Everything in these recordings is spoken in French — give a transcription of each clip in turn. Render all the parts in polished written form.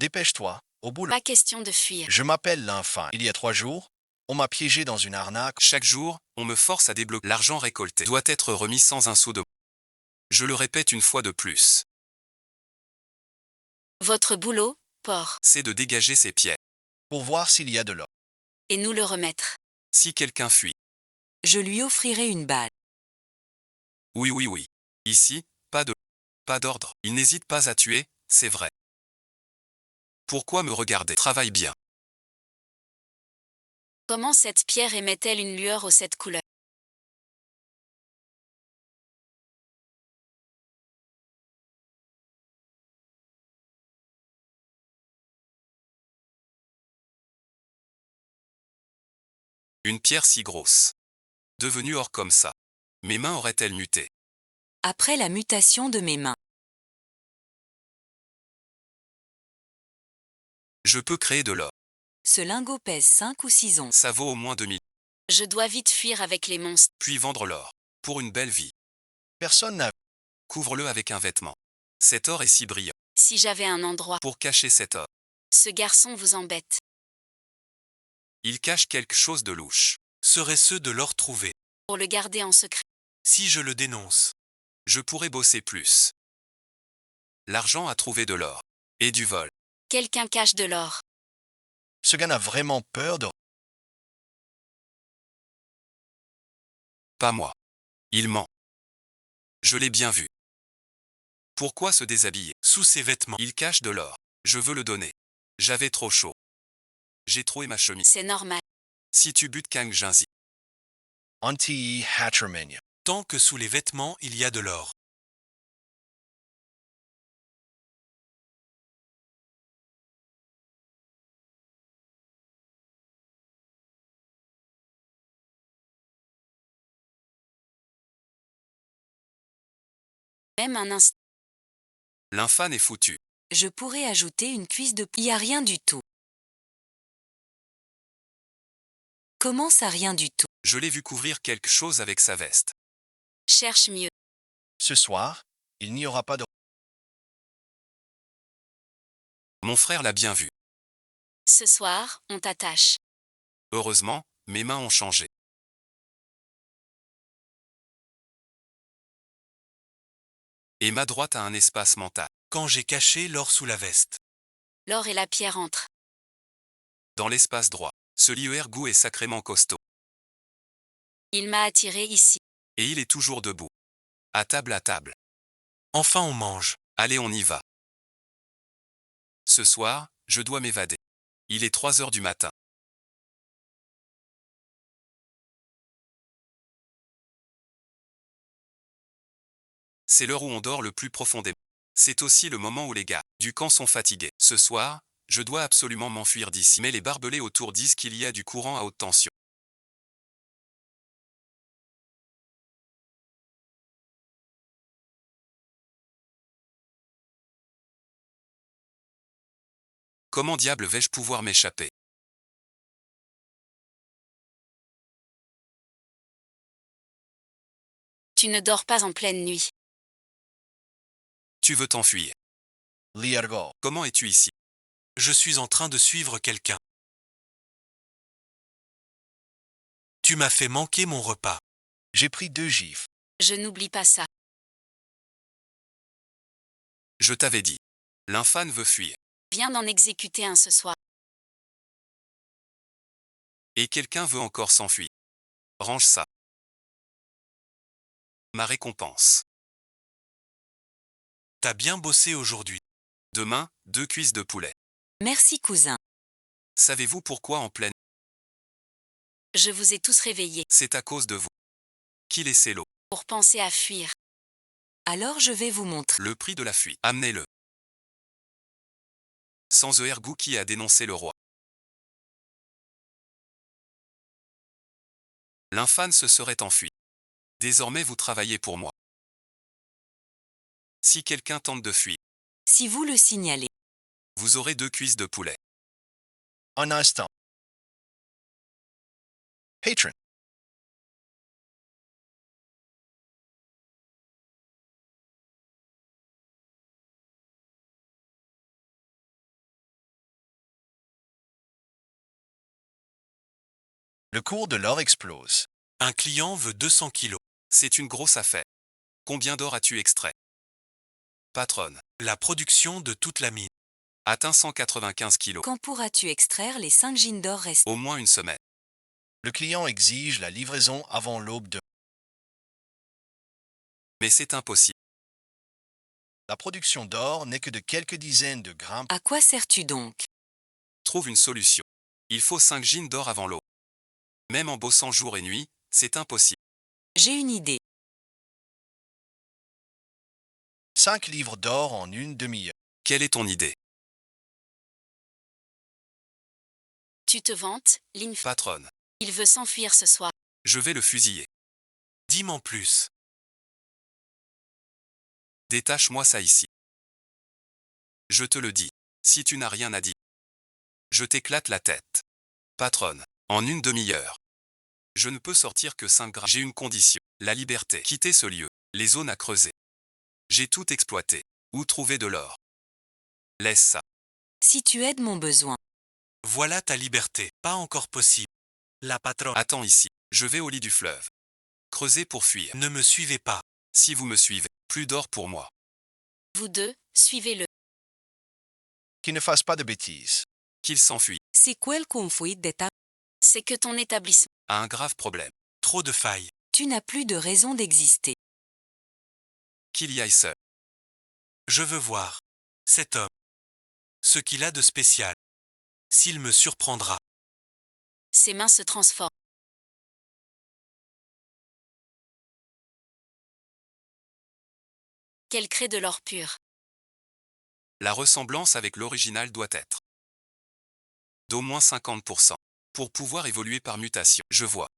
Dépêche-toi, au boulot. Pas question de fuir. Je m'appelle l'enfant. Il y a 3 jours, on m'a piégé dans une arnaque. Chaque jour, on me force à débloquer. L'argent récolté doit être remis sans un sou de. Je le répète une fois de plus. Votre boulot, porc, C'est de dégager ses pieds. Pour voir s'il y a de l'or. et nous le remettre. Si quelqu'un fuit. Je lui offrirai une balle. Oui, oui, oui. Ici, pas d'ordre. Il n'hésite pas à tuer, c'est vrai. Pourquoi me regarder? Travaille bien. Comment cette pierre émet-elle une lueur aux 7 couleurs? Une pierre si grosse. Devenue or comme ça. Mes mains auraient-elles muté? Après la mutation de mes mains. Je peux créer de l'or. Ce lingot pèse 5 ou 6 onces. Ça vaut au moins 2000. Je dois vite fuir avec les monstres. Puis vendre l'or. Pour une belle vie. Personne n'a. Couvre-le avec un vêtement. Cet or est si brillant. Si j'avais un endroit. Pour cacher cet or. Ce garçon vous embête. Il cache quelque chose de louche. Serait-ce de l'or trouvé? Pour le garder en secret. Si je le dénonce, Je pourrais bosser plus. L'argent a trouvé de l'or. Et du vol. Quelqu'un cache de l'or. Ce gars n'a vraiment peur de. Pas moi. Il ment. Je l'ai bien vu. Pourquoi se déshabiller? sous ses vêtements, Il cache de l'or. Je veux le donner. J'avais trop chaud. J'ai troué ma chemise. C'est normal. Si tu butes Kang Jinzi. Anti Hatchermania. tant que sous les vêtements il y a de l'or. Même un instant. L'infâme est foutu. Je pourrais ajouter une cuisse de... Il y a rien du tout. Comment ça rien du tout? Je l'ai vu couvrir quelque chose avec sa veste. Cherche mieux. Ce soir, il n'y aura pas de. Mon frère l'a bien vu. Ce soir, on t'attache. Heureusement, mes mains ont changé. Et ma droite a un espace mental. Quand j'ai caché l'or sous la veste. L'or et la pierre entrent. Dans l'espace droit. Ce Liu-Ergu est sacrément costaud. Il m'a attiré ici. Et il est toujours debout. À table à table. Enfin on mange. Allez, on y va. Ce soir, je dois m'évader. Il est 3 heures du matin. C'est l'heure où on dort le plus profondément. C'est aussi le moment où les gars du camp sont fatigués. Ce soir, je dois absolument m'enfuir d'ici. Mais les barbelés autour disent qu'il y a du courant à haute tension. Comment diable vais-je pouvoir m'échapper? Tu ne dors pas en pleine nuit. Tu veux t'enfuir. Liergo. Comment es-tu ici? Je suis en train de suivre quelqu'un. Tu m'as fait manquer mon repas. J'ai pris 2 gifles. Je n'oublie pas ça. Je t'avais dit. L'infâme veut fuir. Viens d'en exécuter un ce soir. Et quelqu'un veut encore s'enfuir. Range ça. Ma récompense. T'as bien bossé aujourd'hui. Demain, 2 cuisses de poulet. Merci cousin. Savez-vous pourquoi en pleine? Je vous ai tous réveillés. C'est à cause de vous. Qui laissait l'eau? Pour penser à fuir. Alors je vais vous montrer. Le prix de la fuite. Amenez-le. Sans Ergu qui a dénoncé le roi. L'infâme se serait enfui. Désormais vous travaillez pour moi. Si quelqu'un tente de fuir, Si vous le signalez. vous aurez 2 cuisses de poulet. Un instant. Patron. Le cours de l'or explose. Un client veut 200 kilos. C'est une grosse affaire. Combien d'or as-tu extrait? Patronne. La production de toute la mine. Atteint 195 kilos. Quand pourras-tu extraire les 5 gines d'or restants? Au moins une semaine. Le client exige la livraison avant l'aube de... Mais c'est impossible. La production d'or n'est que de quelques dizaines de grammes. À quoi sers-tu donc? Trouve une solution. Il faut 5 gines d'or avant l'eau. Même en bossant jour et nuit, c'est impossible. J'ai une idée. 5 livres d'or en une demi-heure. Quelle est ton idée? Tu te vantes, Linf. Patronne. Il veut s'enfuir ce soir. Je vais le fusiller. Dis-m'en plus. Détache-moi ça ici. Je te le dis. Si tu n'as rien à dire, je t'éclate la tête. Patronne. En une demi-heure. Je ne peux sortir que 5 grammes. J'ai une condition. La liberté. Quitter ce lieu. Les zones à creuser. J'ai tout exploité. Où trouver de l'or? Laisse ça. Si tu aides mon besoin. Voilà ta liberté. Pas encore possible. La patronne. Attends ici. Je vais au lit du fleuve. Creuser pour fuir. Ne me suivez pas. Si vous me suivez, plus d'or pour moi. Vous deux, suivez-le. Qu'il ne fasse pas de bêtises. Qu'il s'enfuit. Si quel conflit d'état, C'est que ton établissement. A un grave problème. Trop de failles. tu n'as plus de raison d'exister. Qu'il y aille seul. Je veux voir. Cet homme. Ce qu'il a de spécial. S'il me surprendra. Ses mains se transforment. Qu'elle crée de l'or pur. La ressemblance avec l'original doit être d'au moins 50%. Pour pouvoir évoluer par mutation, je vois.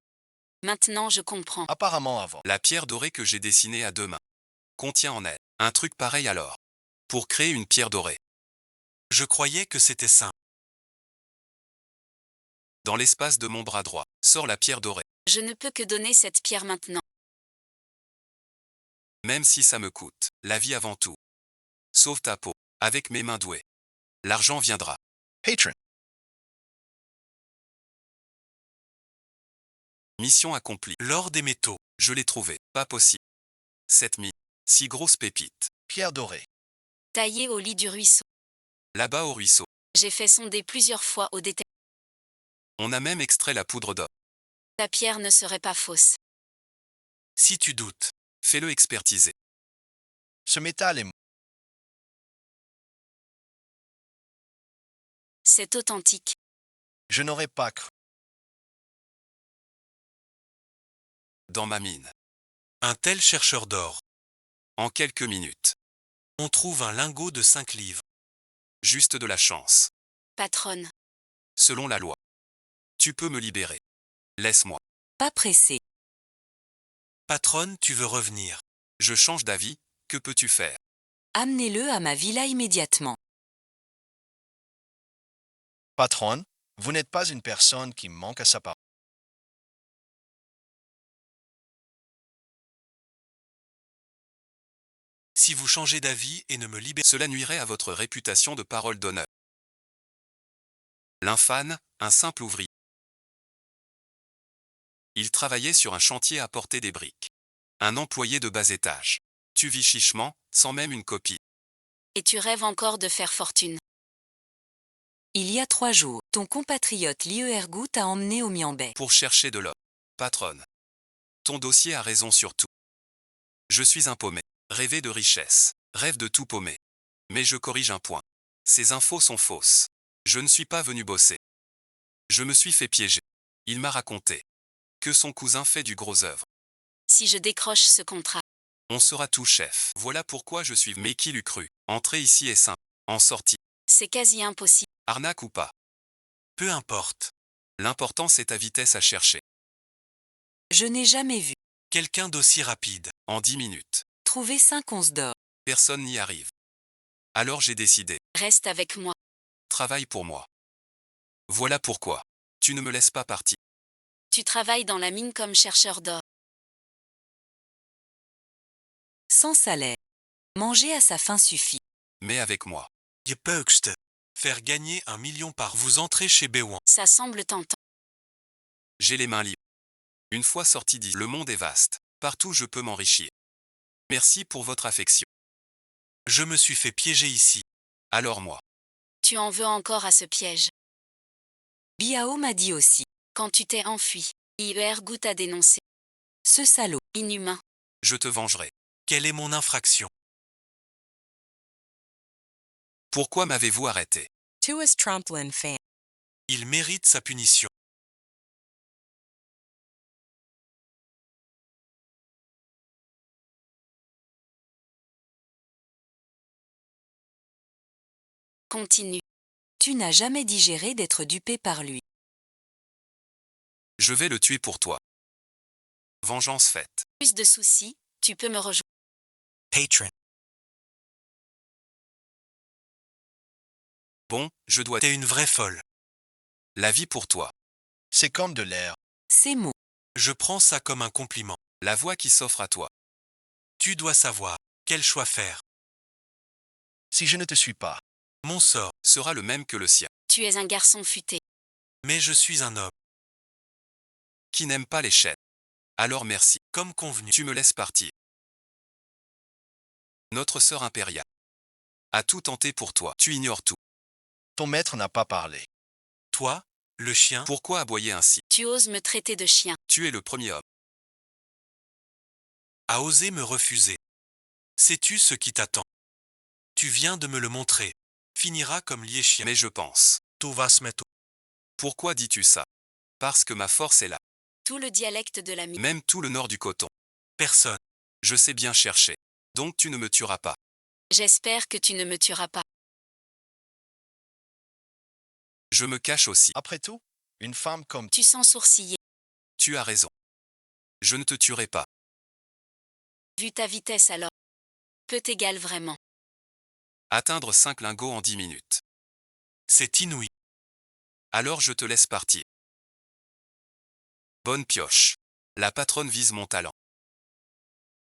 Maintenant je comprends. Apparemment avant. La pierre dorée que j'ai dessinée à 2 mains contient en elle un truc pareil alors. Pour créer une pierre dorée, Je croyais que c'était simple. dans l'espace de mon bras droit, sort la pierre dorée. Je ne peux que donner cette pierre maintenant. Même si ça me coûte, la vie avant tout. Sauve ta peau, avec mes mains douées. L'argent viendra. Patron. Mission accomplie. L'or des métaux. Je l'ai trouvé. Pas possible. Cette mine. Si grosse pépite. Pierre dorée. Taillé au lit du ruisseau. Là-bas au ruisseau. J'ai fait sonder plusieurs fois au détecteur. On a même extrait la poudre d'or. Ta pierre ne serait pas fausse. Si tu doutes. Fais-le expertiser. Ce métal est... C'est authentique. Je n'aurais pas cru. Dans ma mine. Un tel chercheur d'or. En quelques minutes. On trouve un lingot de 5 livres. Juste de la chance. Patronne. Selon la loi. Tu peux me libérer. Laisse-moi. Pas pressé. Patronne, tu veux revenir. Je change d'avis. Que peux-tu faire? Amenez-le à ma villa immédiatement. Patronne, vous n'êtes pas une personne qui manque à sa parole. Si vous changez d'avis et ne me libérez Cela nuirait à votre réputation de parole d'honneur. L'infâne, un simple ouvrier. Il travaillait sur un chantier à porter des briques. Un employé de bas étage. Tu vis chichement, sans même une copie. Et tu rêves encore de faire fortune. Il y a 3 jours, ton compatriote Lieu Ergout t'a emmené au Miambay. Pour chercher de l'or. Patronne. Ton dossier a raison sur tout. Je suis un paumé. Rêver de richesse. Rêve de tout paumer. Mais je corrige un point. Ces infos sont fausses. Je ne suis pas venu bosser. Je me suis fait piéger. Il m'a raconté que son cousin fait du gros œuvre. Si je décroche ce contrat. On sera tout chef. Voilà pourquoi je suis... Mais qui l'eût cru? Entrer ici est simple. En sortie. C'est quasi impossible. Arnaque ou pas. Peu importe. L'important c'est ta vitesse à chercher. Je n'ai jamais vu. Quelqu'un d'aussi rapide. En 10 minutes. Trouver 5 onces d'or. Personne n'y arrive. Alors j'ai décidé. Reste avec moi. Travaille pour moi. Voilà pourquoi. Tu ne me laisses pas partir. Tu travailles dans la mine comme chercheur d'or. Sans salaire. Manger à sa faim suffit. Mais avec moi. Je peux faire gagner 1 million par. Vous entrez chez Béwan. Ça semble tentant. J'ai les mains libres. Une fois sorti d'ici, le monde est vaste. Partout je peux m'enrichir. Merci pour votre affection. Je me suis fait piéger ici. Alors moi, Tu en veux encore à ce piège. Biao m'a dit aussi. Quand tu t'es enfui, Iergut t'a dénoncé. Ce salaud. Inhumain. je te vengerai. Quelle est mon infraction? Pourquoi m'avez-vous arrêté? To us Trumplin fan. Il mérite sa punition. Continue. Tu n'as jamais digéré d'être dupé par lui. Je vais le tuer pour toi. Vengeance faite. Plus de soucis, tu peux me rejoindre. Patron. Bon, je dois... T'es une vraie folle. La vie pour toi. C'est comme de l'air. Ces mots. Je prends ça comme un compliment. La voix qui s'offre à toi. Tu dois savoir. Quel choix faire? Si je ne te suis pas, Mon sort. Sera le même que le sien. Tu es un garçon futé. Mais je suis un homme. Qui n'aime pas les chaînes. Alors merci. Comme convenu. Tu me laisses partir. Notre sœur impériale a tout tenté pour toi. Tu ignores tout. ton maître n'a pas parlé. Toi, le chien, Pourquoi aboyer ainsi? Tu oses me traiter de chien. Tu es le premier homme. a osé me refuser. Sais-tu ce qui t'attend? Tu viens de me le montrer. Finira comme lié chien. Mais je pense. Tout va se mettre. Pourquoi dis-tu ça? Parce que ma force est là. Tout le dialecte de la mine. Même tout le nord du coton. Personne. Je sais bien chercher. Donc tu ne me tueras pas. J'espère que tu ne me tueras pas. Je me cache aussi. Après tout, une femme comme Tu sens sourciller. Tu as raison. Je ne te tuerai pas. Vu ta vitesse alors. Peu t'égale vraiment. Atteindre 5 lingots en 10 minutes. C'est inouï. Alors je te laisse partir. Bonne pioche. La patronne vise mon talent.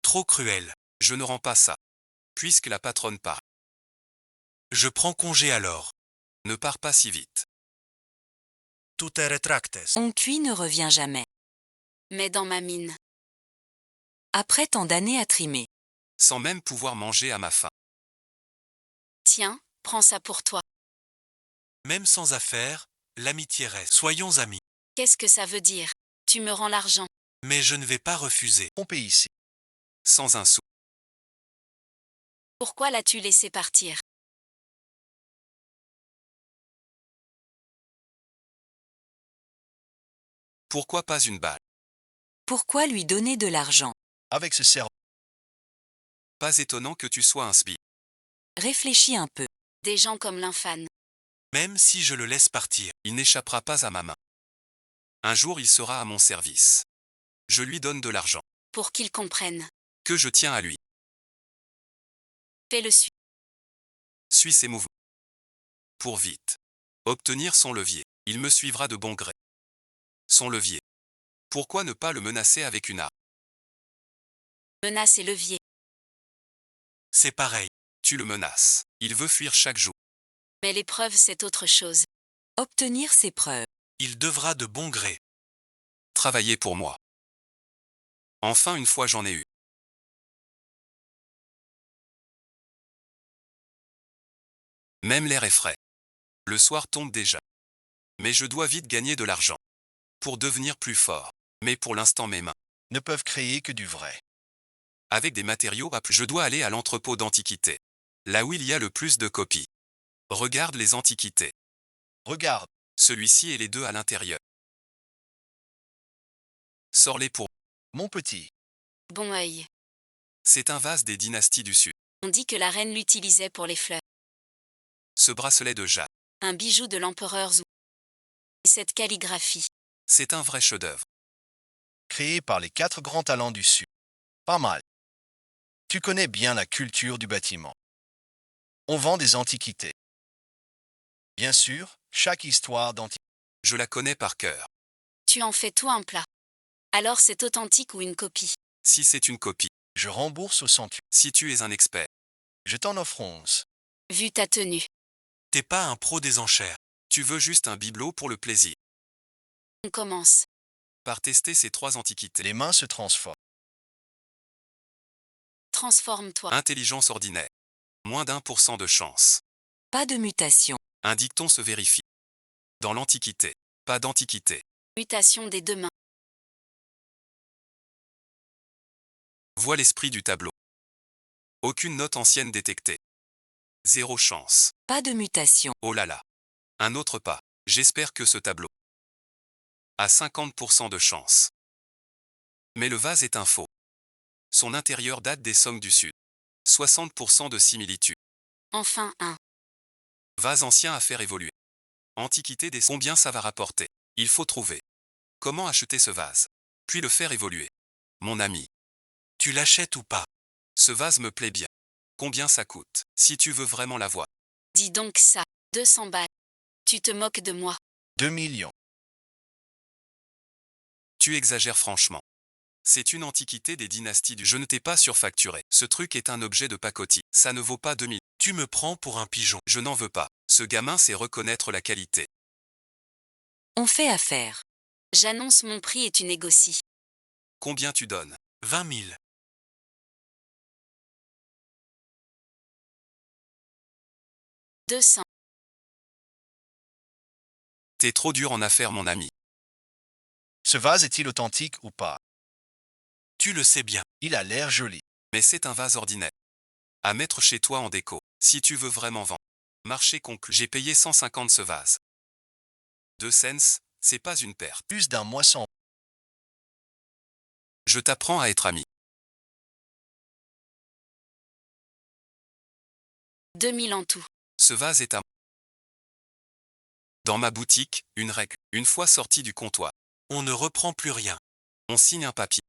Trop cruel. Je ne rends pas ça. Puisque la patronne part. Je prends congé alors. Ne pars pas si vite. Tu te retractes. On cuit ne revient jamais. Mais dans ma mine. Après tant d'années à trimer. Sans même pouvoir manger à ma faim. Tiens, prends ça pour toi. Même sans affaire, l'amitié reste. Soyons amis. Qu'est-ce que ça veut dire? Tu me rends l'argent. Mais je ne vais pas refuser. trompée ici. Sans un sou. Pourquoi l'as-tu laissé partir? Pourquoi pas une balle? Pourquoi lui donner de l'argent? Avec ce cerveau, Pas étonnant que tu sois un sbire. Réfléchis un peu. Des gens comme l'infane. Même si je le laisse partir. Il n'échappera pas à ma main. Un jour il sera à mon service. Je lui donne de l'argent. Pour qu'ils comprennent. Que je tiens à lui. Fais-le suivre. Suis ses mouvements. Pour vite. Obtenir son levier. Il me suivra de bon gré. Son levier. Pourquoi ne pas le menacer avec une arme? Menace et levier. C'est pareil. Tu le menaces. Il veut fuir chaque jour. Mais l'épreuve c'est autre chose. Obtenir ses preuves. Il devra de bon gré. Travailler pour moi. Enfin une fois j'en ai eu. Même l'air est frais. Le soir tombe déjà. Mais je dois vite gagner de l'argent. Pour devenir plus fort. Mais pour l'instant mes mains. ne peuvent créer que du vrai. Avec des matériaux à plus. Je dois aller à l'entrepôt d'antiquités. Là où il y a le plus de copies. Regarde les antiquités. Regarde, Celui-ci et les deux à l'intérieur. Sors-les pour. mon petit, Bon œil. C'est un vase des dynasties du Sud. On dit que la reine l'utilisait pour les fleurs. Ce bracelet de jade. Un bijou de l'empereur Zhou. Et cette calligraphie. C'est un vrai chef-d'œuvre. créé par les 4 grands talents du Sud. Pas mal. Tu connais bien la culture du bâtiment. On vend des antiquités. Bien sûr, chaque histoire d'antiquité. Je la connais par cœur. Tu en fais tout un plat. Alors c'est authentique ou une copie. Si c'est une copie. Je rembourse au centuple. Si tu es un expert. Je t'en offre 11. Vu ta tenue. T'es pas un pro des enchères. Tu veux juste un bibelot pour le plaisir. On commence. par tester ces 3 antiquités. Les mains se transforment. Transforme-toi. Intelligence ordinaire. Moins d'1% de chance. Pas de mutation. Un dicton se vérifie. Dans l'Antiquité. Pas d'Antiquité. Mutation des deux mains. Vois l'esprit du tableau. Aucune note ancienne détectée. 0 chance. Pas de mutation. Oh là là. Un autre pas. J'espère que ce tableau a 50% de chance. Mais le vase est un faux. Son intérieur date des Song du Sud. 60% de similitude. Enfin un. Vase ancien à faire évoluer. Antiquité des... Combien ça va rapporter? Il faut trouver. Comment acheter ce vase? Puis le faire évoluer. Mon ami. Tu l'achètes ou pas? Ce vase me plaît bien. Combien ça coûte? Si tu veux vraiment la voir. Dis donc ça. 200 balles. Tu te moques de moi. 2 millions. Tu exagères franchement. C'est une antiquité des dynasties du... Je ne t'ai pas surfacturé. Ce truc est un objet de pacotille. Ça ne vaut pas 2000. Tu me prends pour un pigeon. Je n'en veux pas. Ce gamin sait reconnaître la qualité. On fait affaire. J'annonce mon prix et tu négocies. Combien tu donnes? 20 000. 200. T'es trop dur en affaires, mon ami. Ce vase est-il authentique ou pas? Tu le sais bien. Il a l'air joli. Mais c'est un vase ordinaire. À mettre chez toi en déco. Si tu veux vraiment vendre. Marché conclu. J'ai payé 150 ce vase. 2 cents, c'est pas une perte. Plus d'un mois sans. Je t'apprends à être ami. 2000 en tout. Ce vase est à... Dans ma boutique, une règle. Une fois sorti du comptoir, On ne reprend plus rien. on signe un papier.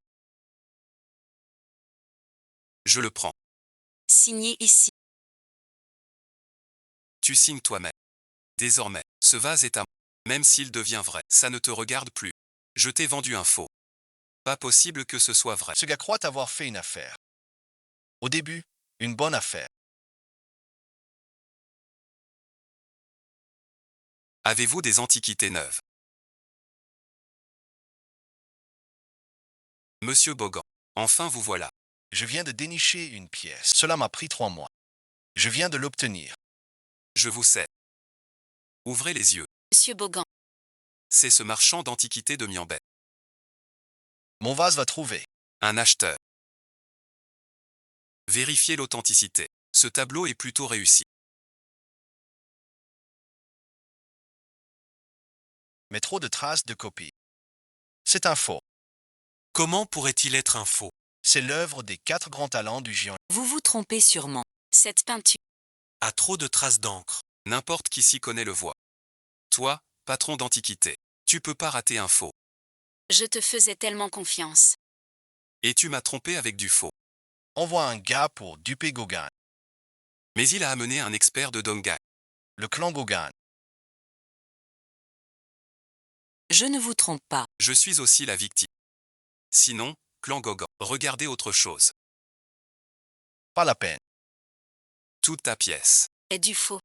Je le prends. Signé ici. Tu signes toi-même. Désormais, ce vase est à... Même s'il devient vrai, ça ne te regarde plus. Je t'ai vendu un faux. Pas possible que ce soit vrai. Ce gars croit avoir fait une affaire. Au début, une bonne affaire. Avez-vous des antiquités neuves? Monsieur Bogan. Enfin vous voilà. Je viens de dénicher une pièce. Cela m'a pris 3 mois. Je viens de l'obtenir. Je vous sais. Ouvrez les yeux. Monsieur Bogan. C'est ce marchand d'antiquités de Miambet. Mon vase va trouver. Un acheteur. Vérifiez l'authenticité. Ce tableau est plutôt réussi. Mais trop de traces de copies. C'est un faux. Comment pourrait-il être un faux? C'est l'œuvre des 4 grands talents du géant. Vous vous trompez sûrement. Cette peinture. A trop de traces d'encre. N'importe qui s'y connaît le voit. Toi, patron d'antiquité, tu peux pas rater un faux. Je te faisais tellement confiance. Et tu m'as trompé avec du faux. Envoie un gars pour duper Gauguin. Mais il a amené un expert de Donga. Le clan Gauguin. Je ne vous trompe pas. Je suis aussi la victime. Sinon, clan Gogan, regardez autre chose. Pas la peine. Toute ta pièce. Et du faux.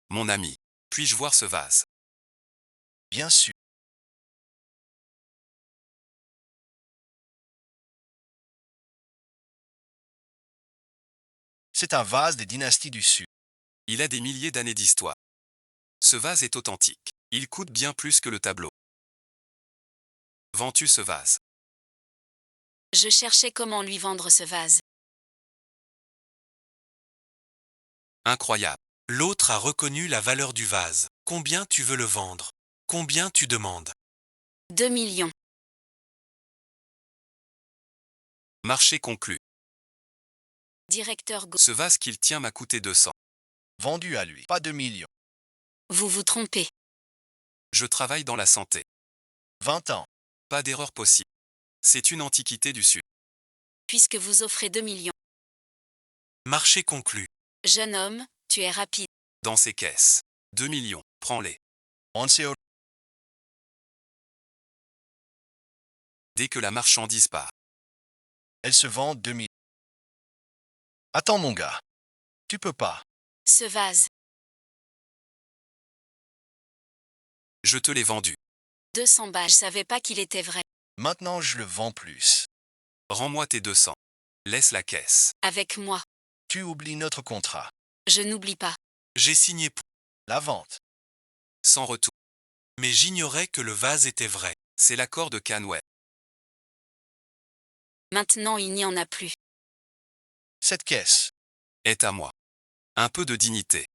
Mon ami, puis-je voir ce vase? Bien sûr. C'est un vase des dynasties du Sud. Il a des milliers d'années d'histoire. Ce vase est authentique. Il coûte bien plus que le tableau. Vends-tu ce vase? Je cherchais comment lui vendre ce vase. Incroyable. L'autre a reconnu la valeur du vase. Combien tu veux le vendre? Combien tu demandes? 2 millions. Marché conclu. Directeur Go. Ce vase qu'il tient m'a coûté 200. Vendu à lui. Pas 2 millions. Vous vous trompez. Je travaille dans la santé. 20 ans. Pas d'erreur possible. C'est une antiquité du Sud. Puisque vous offrez 2 millions. Marché conclu. Jeune homme, tu es rapide. Dans ces caisses. 2 millions. Prends-les. On sait au... Dès que la marchandise part. Elle se vend 2 millions. Attends mon gars. Tu peux pas. Ce vase. Je te l'ai vendu. 200 balles. Je savais pas qu'il était vrai. Maintenant, je le vends plus. Rends-moi tes 200. Laisse la caisse. Avec moi. Tu oublies notre contrat. Je n'oublie pas. J'ai signé pour, La vente. Sans retour. mais j'ignorais que le vase était vrai. C'est l'accord de Canway. Maintenant, il n'y en a plus. Cette caisse. Est à moi. Un peu de dignité.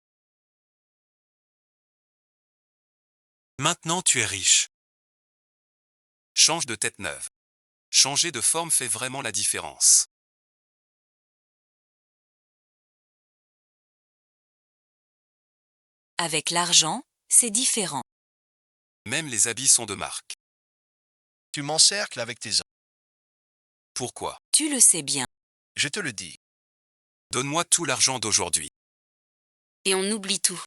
Maintenant tu es riche. Change de tête neuve. Changer de forme fait vraiment la différence. Avec l'argent, c'est différent. Même les habits sont de marque. Tu m'encercles avec tes ans. Pourquoi? Tu le sais bien. Je te le dis. Donne-moi tout l'argent d'aujourd'hui. Et on oublie tout.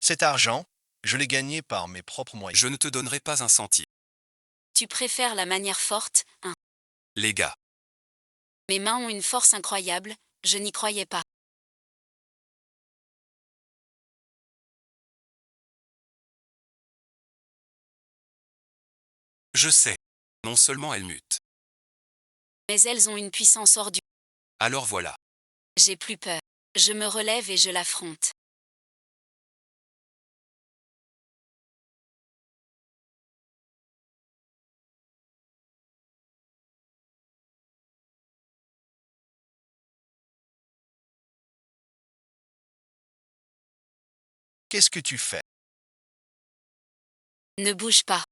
Cet argent, je l'ai gagné par mes propres moyens. Je ne te donnerai pas un centime. Tu préfères la manière forte, hein. Les gars, Mes mains ont une force incroyable, je n'y croyais pas. Je sais. non seulement elles mutent. Mais elles ont une puissance hors du... Alors voilà. J'ai plus peur. Je me relève et je l'affronte. Qu'est-ce que tu fais? Ne bouge pas.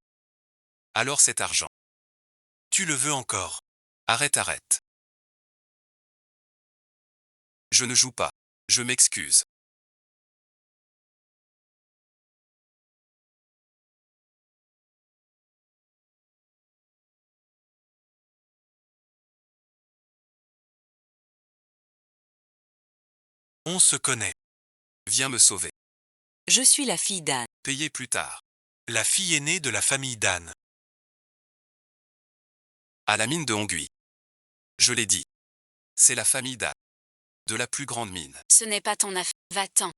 Alors cet argent. Tu le veux encore. Arrête. Je ne joue pas. Je m'excuse. On se connaît. Viens me sauver. Je suis la fille d'Anne. Payer plus tard. La fille aînée de la famille d'Anne. À la mine de Hongui. Je l'ai dit. C'est la famille d'Anne. De la plus grande mine. Ce n'est pas ton affaire. Va-t'en.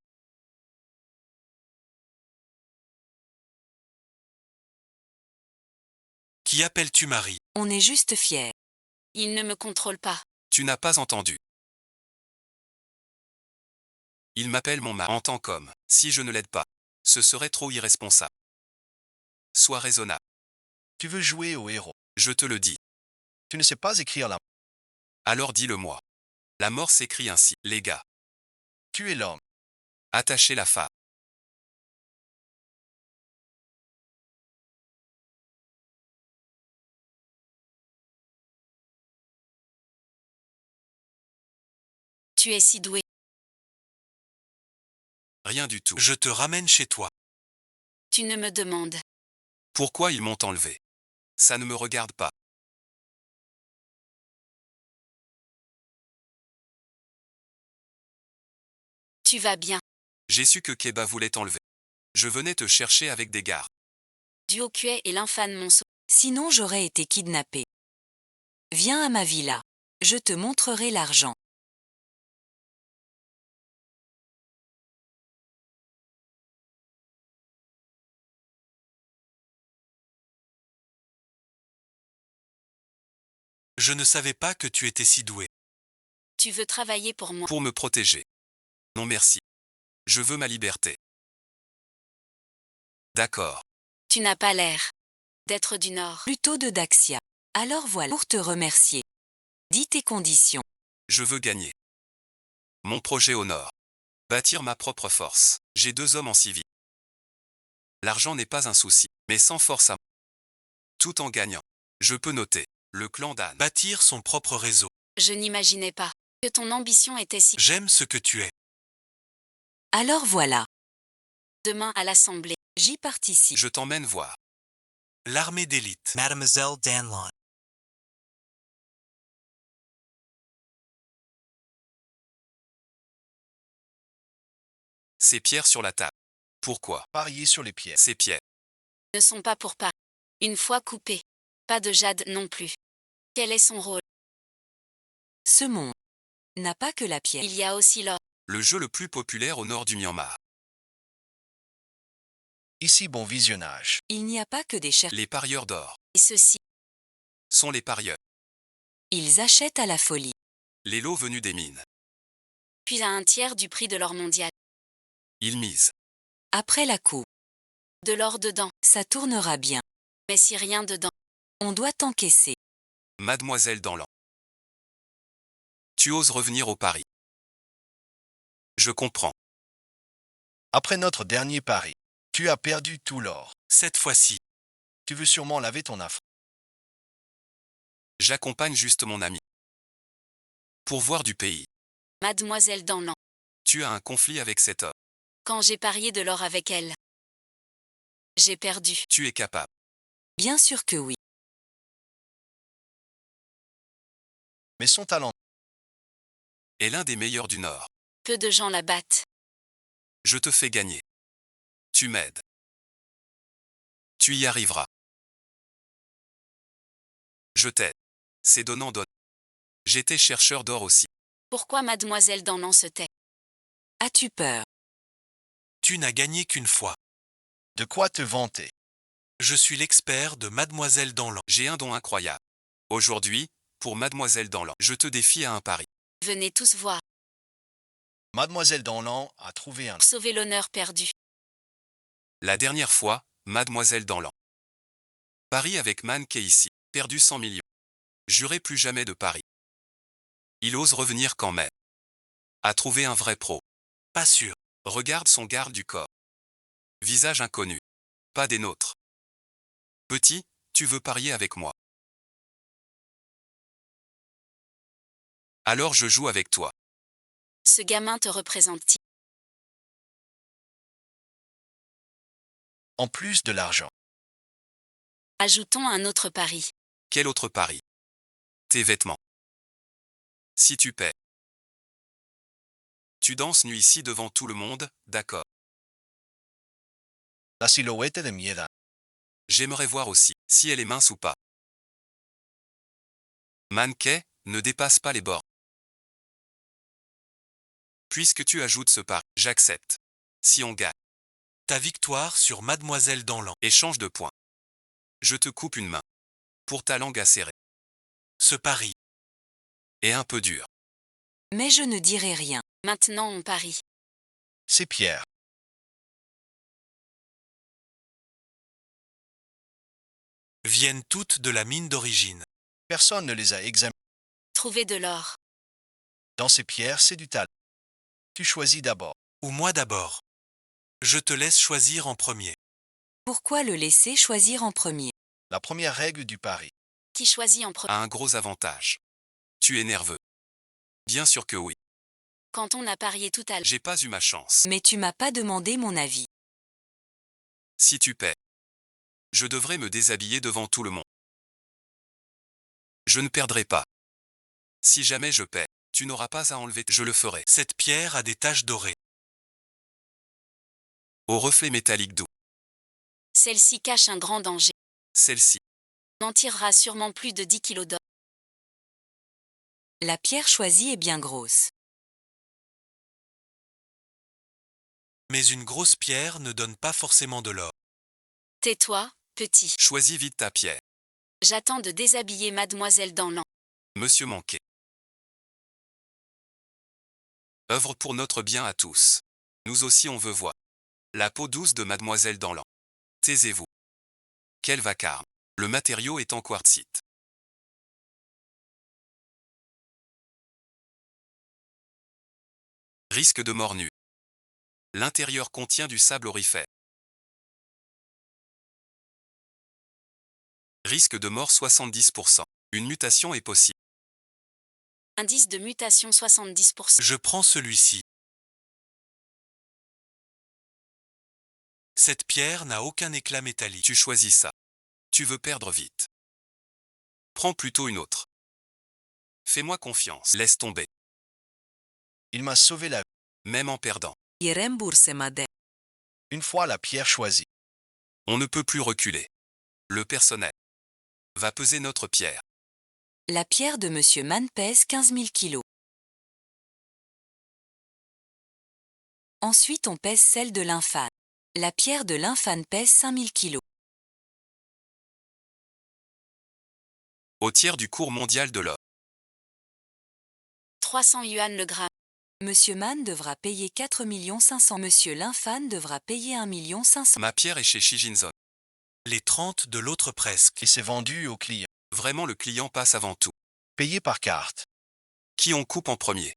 Qui appelles-tu Marie? On est juste fiers. Il ne me contrôle pas. Tu n'as pas entendu. Il m'appelle mon mari en tant qu'homme. Si je ne l'aide pas, ce serait trop irresponsable. Sois raisonnable. Tu veux jouer au héros. Je te le dis. Tu ne sais pas écrire la... Alors dis-le-moi. La mort s'écrit ainsi. Les gars, Tu es l'homme. attachez la femme. Tu es si doué. Rien du tout. Je te ramène chez toi. Tu ne me demandes. Pourquoi ils m'ont enlevé? Ça ne me regarde pas. Tu vas bien. J'ai su que Keba voulait t'enlever. Je venais te chercher avec des gardes. Duokuei et l'infâme m'ont sauvé. Sinon j'aurais été kidnappée. Viens à ma villa. Je te montrerai l'argent. Je ne savais pas que tu étais si doué. Tu veux travailler pour moi. Pour me protéger. Non merci. Je veux ma liberté. D'accord. Tu n'as pas l'air d'être du Nord. Plutôt de Daxia. Alors voilà. Pour te remercier. Dis tes conditions. Je veux gagner. Mon projet au nord. Bâtir ma propre force. J'ai 2 hommes en civil. L'argent n'est pas un souci, mais sans force à moi. Tout en gagnant. Je peux noter. Le clan d'Anne. Bâtir son propre réseau. Je n'imaginais pas que ton ambition était si... J'aime ce que tu es. Alors voilà. Demain à l'Assemblée. J'y participe. Je t'emmène voir. L'armée d'élite. Mademoiselle Danlon. Ces pierres sur la table. Pourquoi? Parier sur les pieds. Ces pierres. Ne sont pas pour pas. Une fois coupé. Pas de jade non plus. Quel est son rôle? Ce monde. n'a pas que la pierre. Il y a aussi l'or. Le jeu le plus populaire au nord du Myanmar. Ici, bon visionnage. Il n'y a pas que des chercheurs. Les parieurs d'or Et ceci. sont les parieurs. Ils achètent à la folie. Les lots venus des mines. Puis à un tiers du prix de l'or mondial. Ils misent. Après la coupe, De l'or dedans. ça tournera bien. Mais si rien dedans. On doit encaisser. Mademoiselle dans l'an. Tu oses revenir au pari. Je comprends. Après notre dernier pari, tu as perdu tout l'or. Cette fois-ci, Tu veux sûrement laver ton affront. J'accompagne juste mon ami. Pour voir du pays. Mademoiselle dans l'an. Tu as un conflit avec cet homme. Quand j'ai parié de l'or avec elle. J'ai perdu. Tu es capable. Bien sûr que oui. Mais son talent, Est l'un des meilleurs du Nord. Peu de gens la battent. Je te fais gagner. Tu m'aides. Tu y arriveras. Je t'aide. C'est donnant-donnant. J'étais chercheur d'or aussi. Pourquoi Mademoiselle dans l'an se tait? As-tu peur? tu n'as gagné qu'une fois. de quoi te vanter. Je suis l'expert de Mademoiselle Danlan. J'ai un don incroyable. Aujourd'hui, pour Mademoiselle Danlan, je te défie à un pari. Venez tous voir. Mademoiselle Danlan a trouvé un. Sauver l'honneur perdu. La dernière fois, Mademoiselle Danlan. Paris avec Manqué ici. Perdu 100 millions. Juré plus jamais de Paris. Il ose revenir quand même. A trouvé un vrai pro. Pas sûr. Regarde son garde du corps. Visage inconnu. Pas des nôtres. Petit, tu veux parier avec moi. Alors je joue avec toi. Ce gamin te représente-t-il? En plus de l'argent. Ajoutons un autre pari. Quel autre pari? Tes vêtements. Si tu paies. Tu danses nu ici devant tout le monde, d'accord. La silhouette de Mieda. J'aimerais voir aussi, si elle est mince ou pas. Manquet, ne dépasse pas les bords. Puisque tu ajoutes ce pari, j'accepte. Si on gagne, Ta victoire sur Mademoiselle Danlan. échange de points. Je te coupe une main. Pour ta langue acérée. Ce pari. Et un peu dur. Mais je ne dirai rien. Maintenant on parie. C'est Pierre. Viennent toutes de la mine d'origine. Personne ne les a examinés. Trouver de l'or. Dans ces pierres, c'est du talent. Tu choisis d'abord. Ou moi d'abord. Je te laisse choisir en premier. Pourquoi le laisser choisir en premier? La première règle du pari. Qui choisit en premier? A un gros avantage. Tu es nerveux. Bien sûr que oui. Quand on a parié tout à l'heure. J'ai pas eu ma chance. Mais tu m'as pas demandé mon avis. Si tu paies. Je devrais me déshabiller devant tout le monde. Je ne perdrai pas. Si jamais je paie, tu n'auras pas à enlever, je le ferai. Cette pierre a des taches dorées. Au reflet métallique doux. Celle-ci cache un grand danger. Celle-ci. On tirera sûrement plus de 10 kilos d'or. La pierre choisie est bien grosse. Mais une grosse pierre ne donne pas forcément de l'or. Tais-toi, petit. Choisis vite ta pierre. J'attends de déshabiller Mademoiselle dans l'an. Monsieur Manqué. Œuvre pour notre bien à tous. Nous aussi on veut voir. La peau douce de Mademoiselle Danlan. Taisez-vous. Quel vacarme. Le matériau est en quartzite. Risque de mort nue. L'intérieur contient du sable aurifère. Risque de mort 70%. Une mutation est possible. Indice de mutation 70%. Je prends celui-ci. Cette pierre n'a aucun éclat métallique. Tu choisis ça. Tu veux perdre vite. Prends plutôt une autre. Fais-moi confiance. Laisse tomber. Il m'a sauvé la vie. Même en perdant. Une fois la pierre choisie. On ne peut plus reculer. Le personnel va peser notre pierre. La pierre de Monsieur Mann pèse 15 000 kilos. Ensuite, on pèse celle de l'Infane. La pierre de l'Infane pèse 5000 kg. Au tiers du cours mondial de l'or. 300 yuan le gramme. Monsieur Mann devra payer 4 500 000. Monsieur l'Infane devra payer 1 500 000. Ma pierre est chez Shijinzon. Les 30 de l'autre presque. Et c'est vendu au client. Vraiment, le client passe avant tout. Payé par carte. Qui on coupe en premier?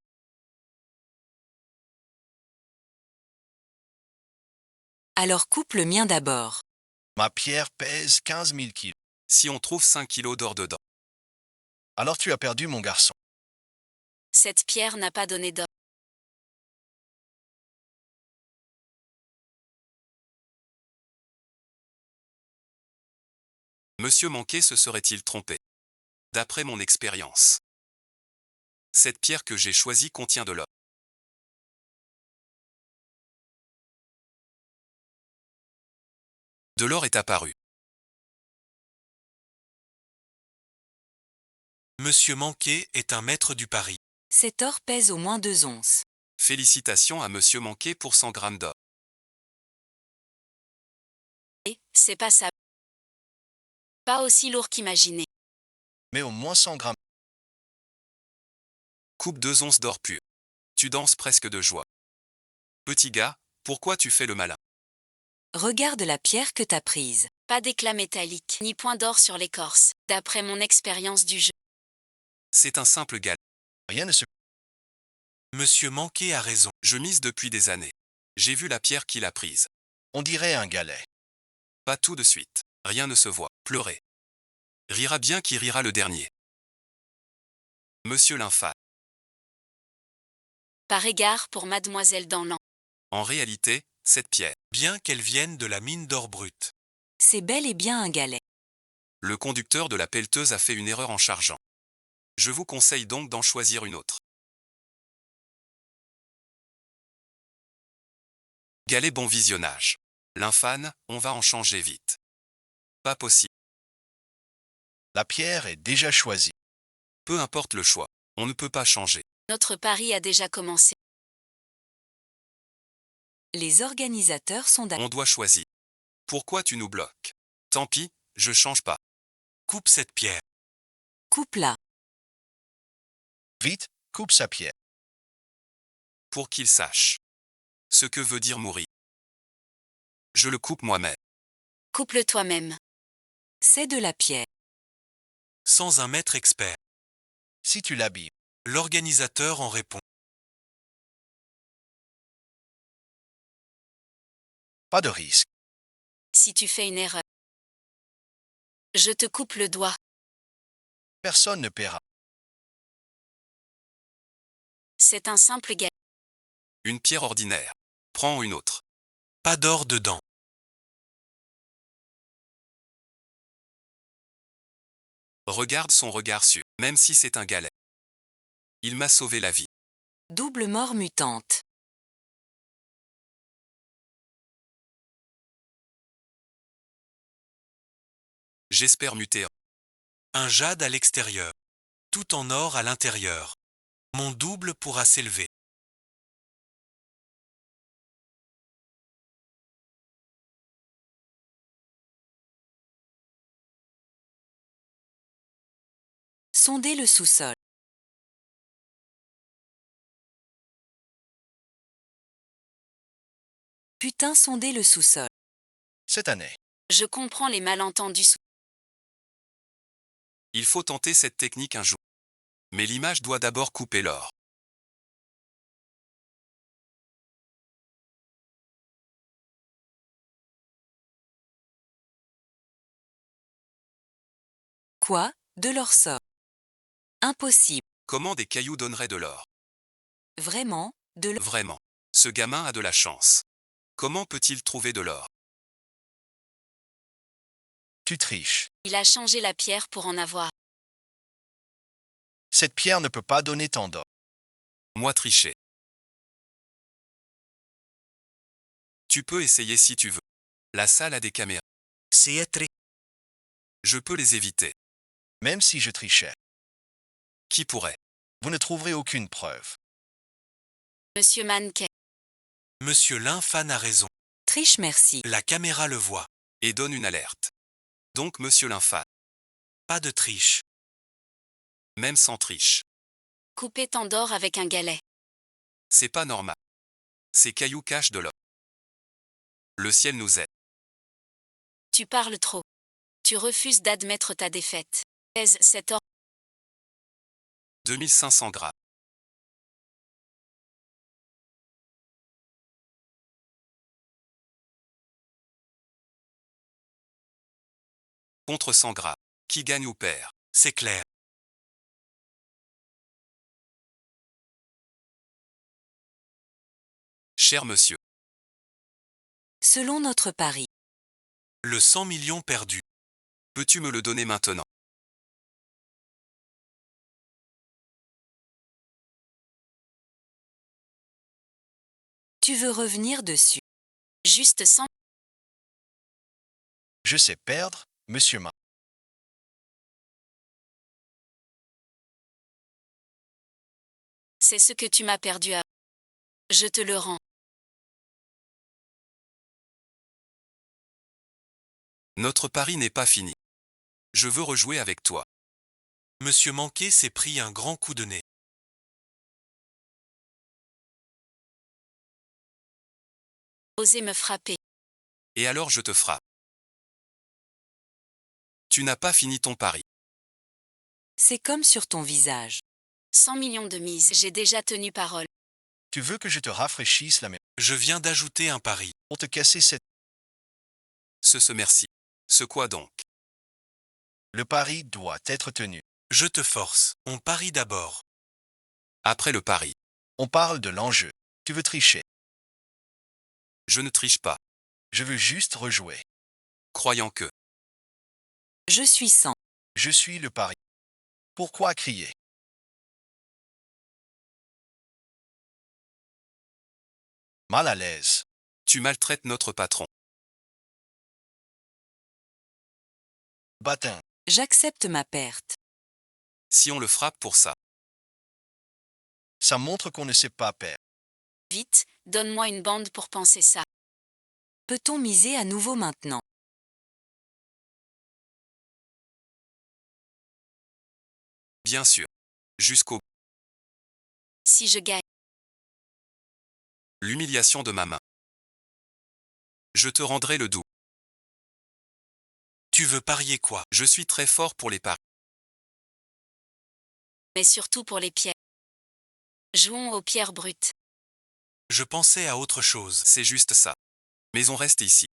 Alors coupe le mien d'abord. Ma pierre pèse 15 000 kilos. Si on trouve 5 kilos d'or dedans. Alors tu as perdu, mon garçon. Cette pierre n'a pas donné d'or. Monsieur Manqué se serait-il trompé? D'après mon expérience. Cette pierre que j'ai choisie contient de l'or. De l'or est apparu. Monsieur Manqué est un maître du pari. Cet or pèse au moins 2 onces. Félicitations à Monsieur Manqué pour 100 grammes d'or. Et c'est pas ça. Pas aussi lourd qu'imaginé. Mais au moins 100 grammes. Coupe 2 onces d'or pur. Tu danses presque de joie. Petit gars, pourquoi tu fais le malin? Regarde la pierre que t'as prise. Pas d'éclat métallique, ni point d'or sur l'écorce, d'après mon expérience du jeu. C'est un simple gal. Rien ne se... Monsieur Manqué a raison. Je mise depuis des années. J'ai vu la pierre qu'il a prise. On dirait un galet. Pas tout de suite. Rien ne se voit. Pleurer. Rira bien qui rira le dernier. Monsieur l'Infâme. Par égard pour Mademoiselle Danlan. En réalité, cette pierre. Bien qu'elle vienne de la mine d'or brut. C'est bel et bien un galet. Le conducteur de la pelleteuse a fait une erreur en chargeant. Je vous conseille donc d'en choisir une autre. Galet, bon visionnage. L'Infane, on va en changer vite. Pas possible. La pierre est déjà choisie. Peu importe le choix, on ne peut pas changer. Notre pari a déjà commencé. Les organisateurs sont d'accord. On doit choisir. Pourquoi tu nous bloques? Tant pis, je change pas. Coupe cette pierre. Coupe-la. Vite, coupe sa pierre. Pour qu'il sache ce que veut dire mourir. Je le coupe moi-même. Coupe-le toi-même. C'est de la pierre. Sans un maître expert. Si tu l'habilles. L'organisateur en répond. Pas de risque. Si tu fais une erreur. Je te coupe le doigt. Personne ne paiera. C'est un simple galet. Une pierre ordinaire. Prends une autre. Pas d'or dedans. Regarde son regard sûr, même si c'est un galet. Il m'a sauvé la vie. Double mort mutante. J'espère muter. Un jade à l'extérieur. Tout en or à l'intérieur. Mon double pourra s'élever. Sondez le sous-sol. Putain, sondez le sous-sol. Cette année. Je comprends les malentendus. Il faut tenter cette technique un jour. Mais l'image doit d'abord couper l'or. Quoi? De l'or sort. Impossible. Comment des cailloux donneraient de l'or? Vraiment? De l'or. Vraiment. Ce gamin a de la chance. Comment peut-il trouver de l'or? Tu triches. Il a changé la pierre pour en avoir. Cette pierre ne peut pas donner tant d'or. Moi tricher. Tu peux essayer si tu veux. La salle a des caméras. Je peux les éviter. Même si je trichais. Qui pourrait? Vous ne trouverez aucune preuve. Monsieur Manquet. Monsieur Linfan a raison. Triche merci. La caméra le voit. Et donne une alerte. Donc monsieur Linfan, Pas de triche. même sans triche. Couper Tandor avec un galet. C'est pas normal. Ces cailloux cachent de l'or. Le ciel nous aide. Tu parles trop. Tu refuses d'admettre ta défaite. Pèse cet or. 2500 grammes. Contre 100 grammes. Qui gagne ou perd? C'est clair. Cher monsieur, Selon notre pari, Le 100 millions perdu. peux-tu me le donner maintenant? tu veux revenir dessus. Juste 100. Je sais perdre, monsieur Ma. C'est ce que tu m'as perdu à. Je te le rends. Notre pari n'est pas fini. Je veux rejouer avec toi. Monsieur Manqué s'est pris un grand coup de nez. Osez me frapper. Et alors je te frappe. Tu n'as pas fini ton pari. C'est comme sur ton visage. 100 millions de mise. J'ai déjà tenu parole. Tu veux que je te rafraîchisse la mémoire Je viens d'ajouter un pari. pour te casser cette... Ce merci. Ce quoi donc? Le pari doit être tenu. Je te force. On parie d'abord. Après le pari. On parle de l'enjeu. Tu veux tricher. Je ne triche pas, Je veux juste rejouer. croyant que. Je suis 100. Je suis le pari. Pourquoi crier? Mal à l'aise. Tu maltraites notre patron. Bâtin. J'accepte ma perte. Si on le frappe pour ça. Ça montre qu'on ne sait pas perdre. Vite, donne-moi une bande pour penser ça. Peut-on miser à nouveau maintenant? Bien sûr. Jusqu'au Si je gagne. l'humiliation de ma main. Je te rendrai le doux. Tu veux parier quoi? Je suis très fort pour les paris. Mais surtout pour les pierres. Jouons aux pierres brutes. Je pensais à autre chose. C'est juste ça. Mais on reste ici.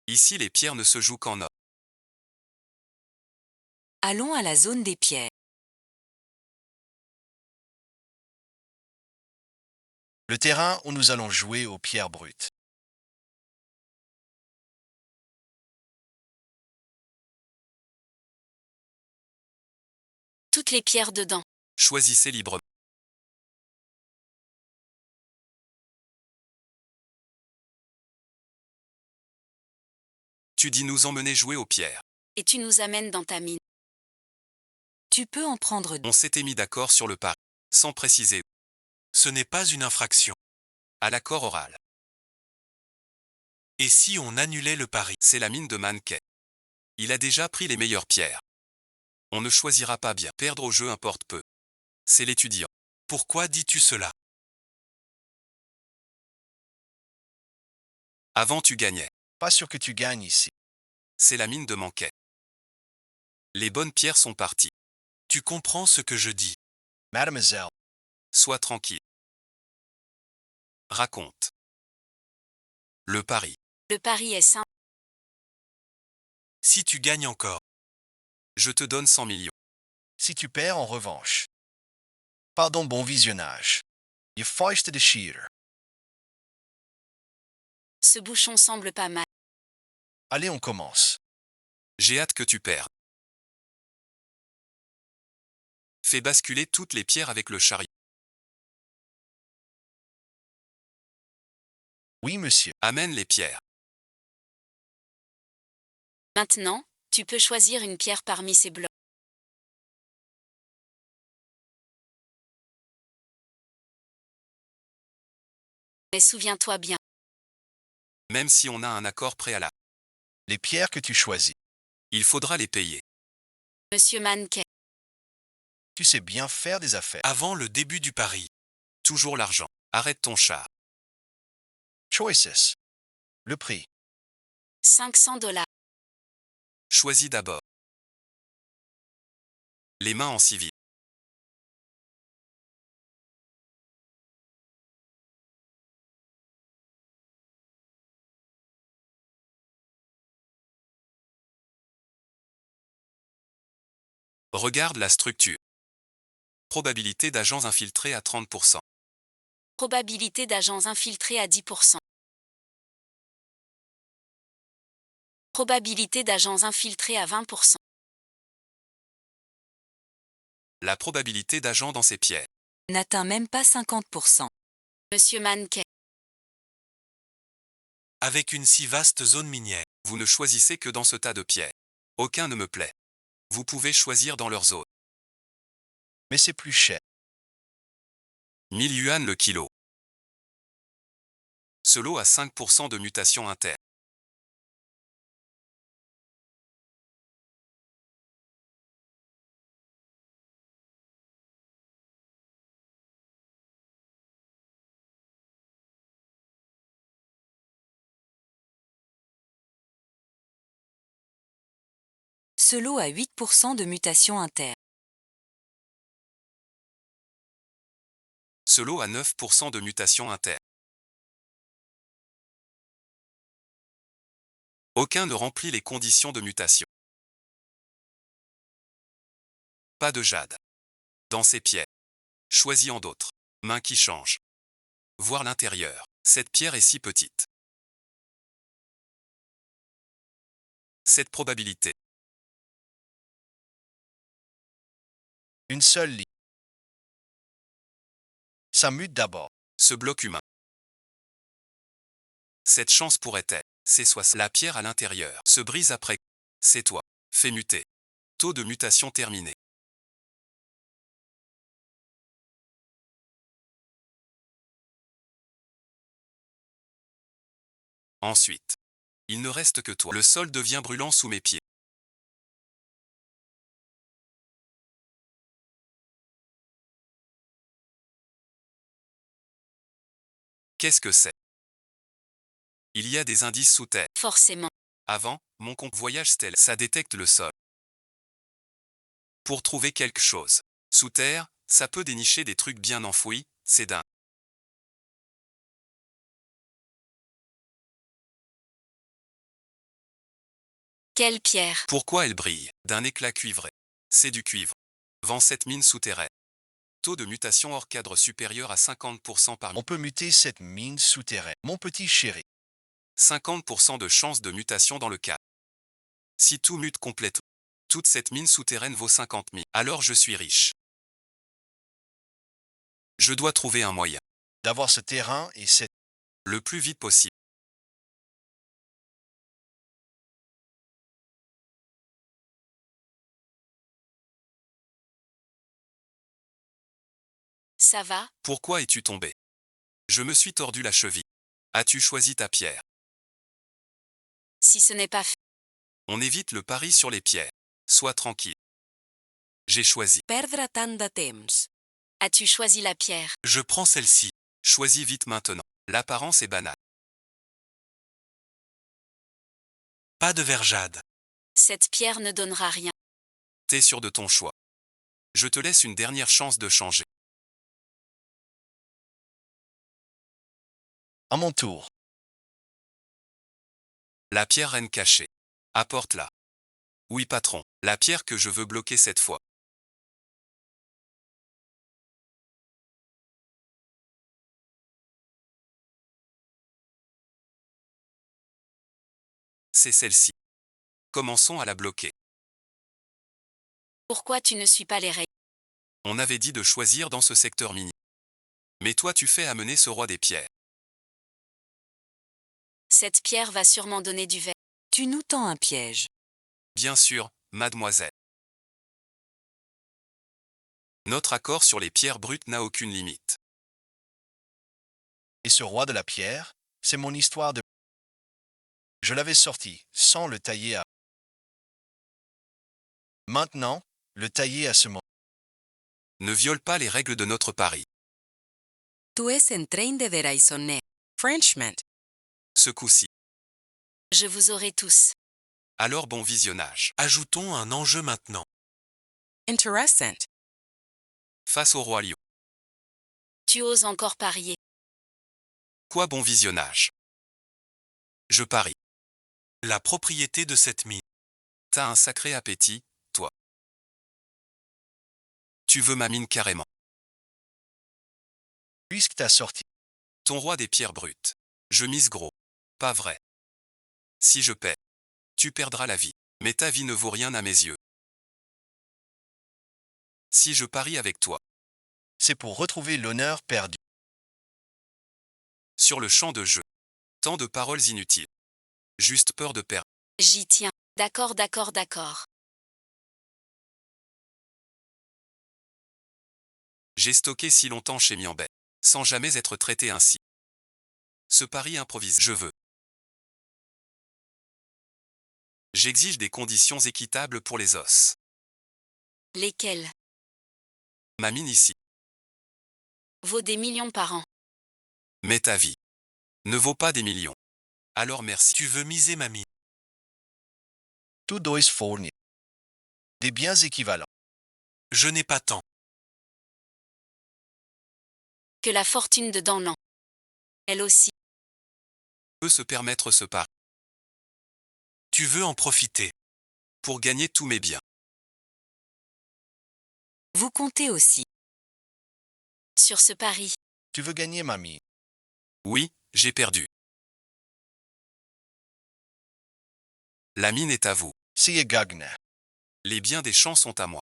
Ici les pierres ne se jouent qu'en or. Allons à la zone des pierres. Le terrain où nous allons jouer aux pierres brutes. Toutes les pierres dedans. Choisissez librement. Tu dis nous emmener jouer aux pierres. Et tu nous amènes dans ta mine. Tu peux en prendre deux. On s'était mis d'accord sur le pari, sans préciser. Ce n'est pas une infraction. À l'accord oral. Et si on annulait le pari? C'est la mine de Manquet. Il a déjà pris les meilleures pierres. On ne choisira pas bien. Perdre au jeu importe peu. C'est l'étudiant. Pourquoi dis-tu cela? Avant tu gagnais. Pas sûr que tu gagnes ici. C'est la mine de Manquet. Les bonnes pierres sont parties. Tu comprends ce que je dis. Mademoiselle. Sois tranquille. Raconte. Le pari. Le pari est simple. Si tu gagnes encore, Je te donne 100 millions. Si tu perds en revanche. Pardon, bon visionnage. Je feuchte de cheater. Ce bouchon semble pas mal. Allez, on commence. J'ai hâte que tu perdes. Fais basculer toutes les pierres avec le chariot. Oui, monsieur. Amène les pierres. Maintenant, tu peux choisir une pierre parmi ces blocs. Mais souviens-toi bien. Même si on a un accord préalable, Les pierres que tu choisis. il faudra les payer. Monsieur Manquet. Tu sais bien faire des affaires. Avant le début du pari. Toujours l'argent. Arrête ton char. Choices. Le prix. 500 $. Choisis d'abord. Les mains en civil. Regarde la structure. Probabilité d'agents infiltrés à 30%. Probabilité d'agents infiltrés à 10%. Probabilité d'agents infiltrés à 20%. La probabilité d'agents dans ces pierres. N'atteint même pas 50%. Monsieur Manquet. Avec une si vaste zone minière. Vous ne choisissez que dans ce tas de pierres. Aucun ne me plaît. Vous pouvez choisir dans leur zone. Mais c'est plus cher. 1000 yuan le kilo. Ce lot a 5% de mutation interne. Ce lot a 8% de mutation interne. Ce lot a 9% de mutation interne. Aucun ne remplit les conditions de mutation. Pas de jade. Dans ces pierres. Choisis en d'autres. Main qui change. Voir l'intérieur. Cette pierre est si petite. Cette probabilité. Une seule ligne. Ça mute d'abord. Ce bloc humain. Cette chance pourrait être. C'est soit la pierre à l'intérieur se brise après. C'est toi. Fais muter. Taux de mutation terminé. Ensuite. Il ne reste que toi. Le sol devient brûlant sous mes pieds. Qu'est-ce que c'est? Il y a des indices sous terre. Forcément. Avant, mon compte voyage stellaire, ça détecte le sol. Pour trouver quelque chose. Sous terre, ça peut dénicher des trucs bien enfouis, c'est dingue. Quelle pierre? Pourquoi elle brille? D'un éclat cuivré. C'est du cuivre. Vend cette mine souterraine. Taux de mutation hors cadre supérieur à 50% par On peut muter cette mine souterraine. Mon petit chéri. 50% de chance de mutation dans le cas. Si tout mute complètement, toute cette mine souterraine vaut 50 000. Alors je suis riche. Je dois trouver un moyen. D'avoir ce terrain et cette... Le plus vite possible. Ça va? Pourquoi es-tu tombé? Je me suis tordu la cheville. As-tu choisi ta pierre? Si ce n'est pas fait. On évite le pari sur les pierres. Sois tranquille. J'ai choisi. Perdre tant de temps. As-tu choisi la pierre? Je prends celle-ci. Choisis vite maintenant. L'apparence est banale. Pas de verjade. Cette pierre ne donnera rien. T'es sûr de ton choix. Je te laisse une dernière chance de changer. À mon tour. La pierre reine cachée. Apporte-la. Oui patron, la pierre que je veux bloquer cette fois. C'est celle-ci. Commençons à la bloquer. Pourquoi tu ne suis pas les règles? On avait dit de choisir dans ce secteur mini. Mais toi tu fais amener ce roi des pierres. Cette pierre va sûrement donner du verre. Tu nous tends un piège. Bien sûr, mademoiselle. Notre accord sur les pierres brutes n'a aucune limite. Et ce roi de la pierre, c'est mon histoire de... Je l'avais sorti sans le tailler à... Maintenant, le tailler à ce moment. Ne viole pas les règles de notre pari. Tu es en train de déraisonner. Frenchman. Ce coup-ci. Je vous aurai tous. Alors bon visionnage. Ajoutons un enjeu maintenant. Interessant. Face au roi lion. Tu oses encore parier. Quoi bon visionnage. Je parie. La propriété de cette mine. T'as un sacré appétit, toi. Tu veux ma mine carrément. Puisque t'as sorti. Ton roi des pierres brutes. Je mise gros. Pas vrai. Si je paie, tu perdras la vie. Mais ta vie ne vaut rien à mes yeux. Si je parie avec toi, C'est pour retrouver l'honneur perdu. sur le champ de jeu. Tant de paroles inutiles. Juste peur de perdre. J'y tiens. D'accord, d'accord, d'accord. J'ai stocké si longtemps chez Miambet, sans jamais être traité ainsi. Ce pari improvise, je veux. J'exige des conditions équitables pour les os. Lesquels Ma mine ici, vaut des millions par an. mais ta vie, ne vaut pas des millions. Alors merci. Tu veux miser ma mine. Tout dois fournir. Des biens équivalents. Je n'ai pas tant. Que la fortune de Danlan. Elle aussi. Peut se permettre ce pari Tu veux en profiter. pour gagner tous mes biens. Vous comptez aussi. Sur ce pari. Tu veux gagner ma mine. Oui, j'ai perdu. La mine est à vous. Siehe Gagner. Les biens des champs sont à moi.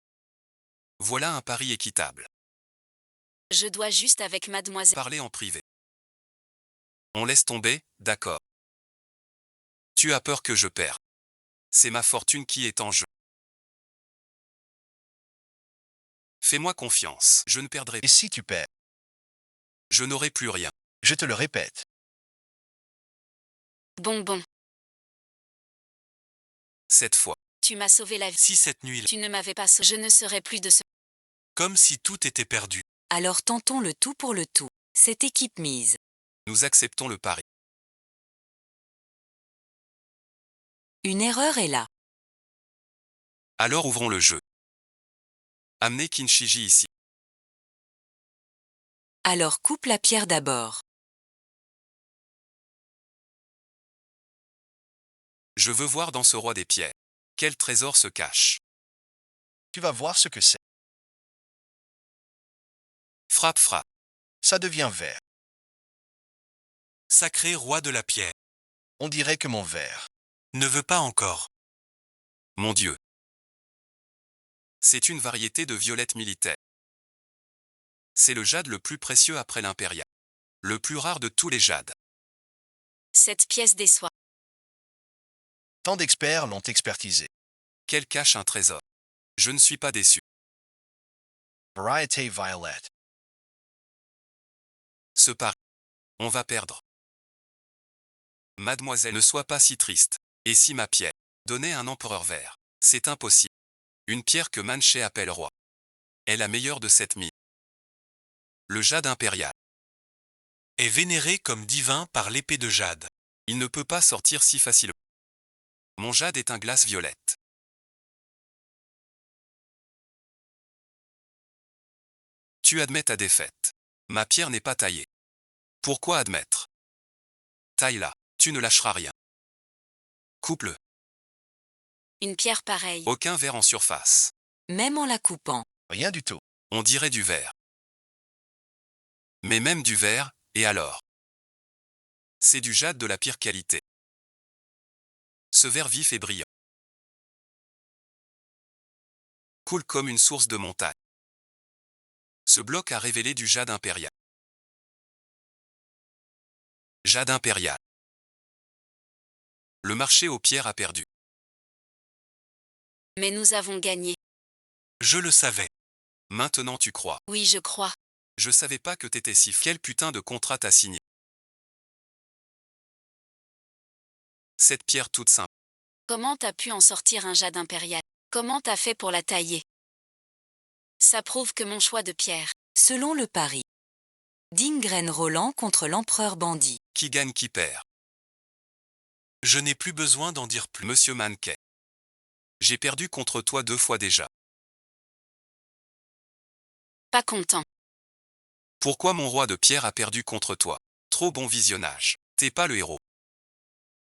Voilà un pari équitable. Je dois juste avec mademoiselle. Parler en privé. On laisse tomber, d'accord. Tu as peur que je perde. C'est ma fortune qui est en jeu. Fais-moi confiance, je ne perdrai Et pas. si tu perds, Je n'aurai plus rien. je te le répète. Bon. Cette fois, Tu m'as sauvé la vie. Si cette nuit-là, Tu ne m'avais pas sauvé. Je ne serais plus de ce. comme si tout était perdu. Alors tentons le tout pour le tout. C'est équipe mise. nous acceptons le pari. Une erreur est là. Alors ouvrons le jeu. Amenez Kinshiji ici. Alors coupe la pierre d'abord. Je veux voir dans ce roi des pierres. Quel trésor se cache. Tu vas voir ce que c'est. Frappe, frappe. Ça devient vert. Sacré roi de la pierre. On dirait que mon verre. Ne veut pas encore. Mon Dieu. C'est une variété de violette militaire. C'est le jade le plus précieux après l'impérial. Le plus rare de tous les jades. Cette pièce déçoit. Tant d'experts l'ont expertisé. Quel cache un trésor. Je ne suis pas déçu. Variété Violet. Ce pari. On va perdre. Mademoiselle, ne sois pas si triste. Et si ma pierre donnait un empereur vert? C'est impossible. Une pierre que Manché appelle roi. Est la meilleure de cette mine. Le jade impérial. Est vénéré comme divin par l'épée de jade. Il ne peut pas sortir si facilement. Mon jade est un glace violette. Tu admets ta défaite. Ma pierre n'est pas taillée. Pourquoi admettre? Taille-la, tu ne lâcheras rien. Coupe-le. Une pierre pareille. Aucun verre en surface. Même en la coupant. Rien du tout. On dirait du verre. Mais même du verre, et alors? C'est du jade de la pire qualité. Ce verre vif et brillant. Coule comme une source de montagne. Ce bloc a révélé du jade impérial. Jade impérial. Le marché aux pierres a perdu. Mais nous avons gagné. Je le savais. Maintenant tu crois. Oui, je crois. Je savais pas que t'étais si... Quel putain de contrat t'as signé? Cette pierre toute simple. Comment t'as pu en sortir un jade impérial? Comment t'as fait pour la tailler? Ça prouve que mon choix de pierre. Selon le pari. Dingren Roland contre l'empereur bandit. Qui gagne qui perd? Je n'ai plus besoin d'en dire plus. Monsieur Manquet. J'ai perdu contre toi 2 fois déjà. Pas content. Pourquoi mon roi de pierre a perdu contre toi? Trop bon visionnage. T'es pas le héros.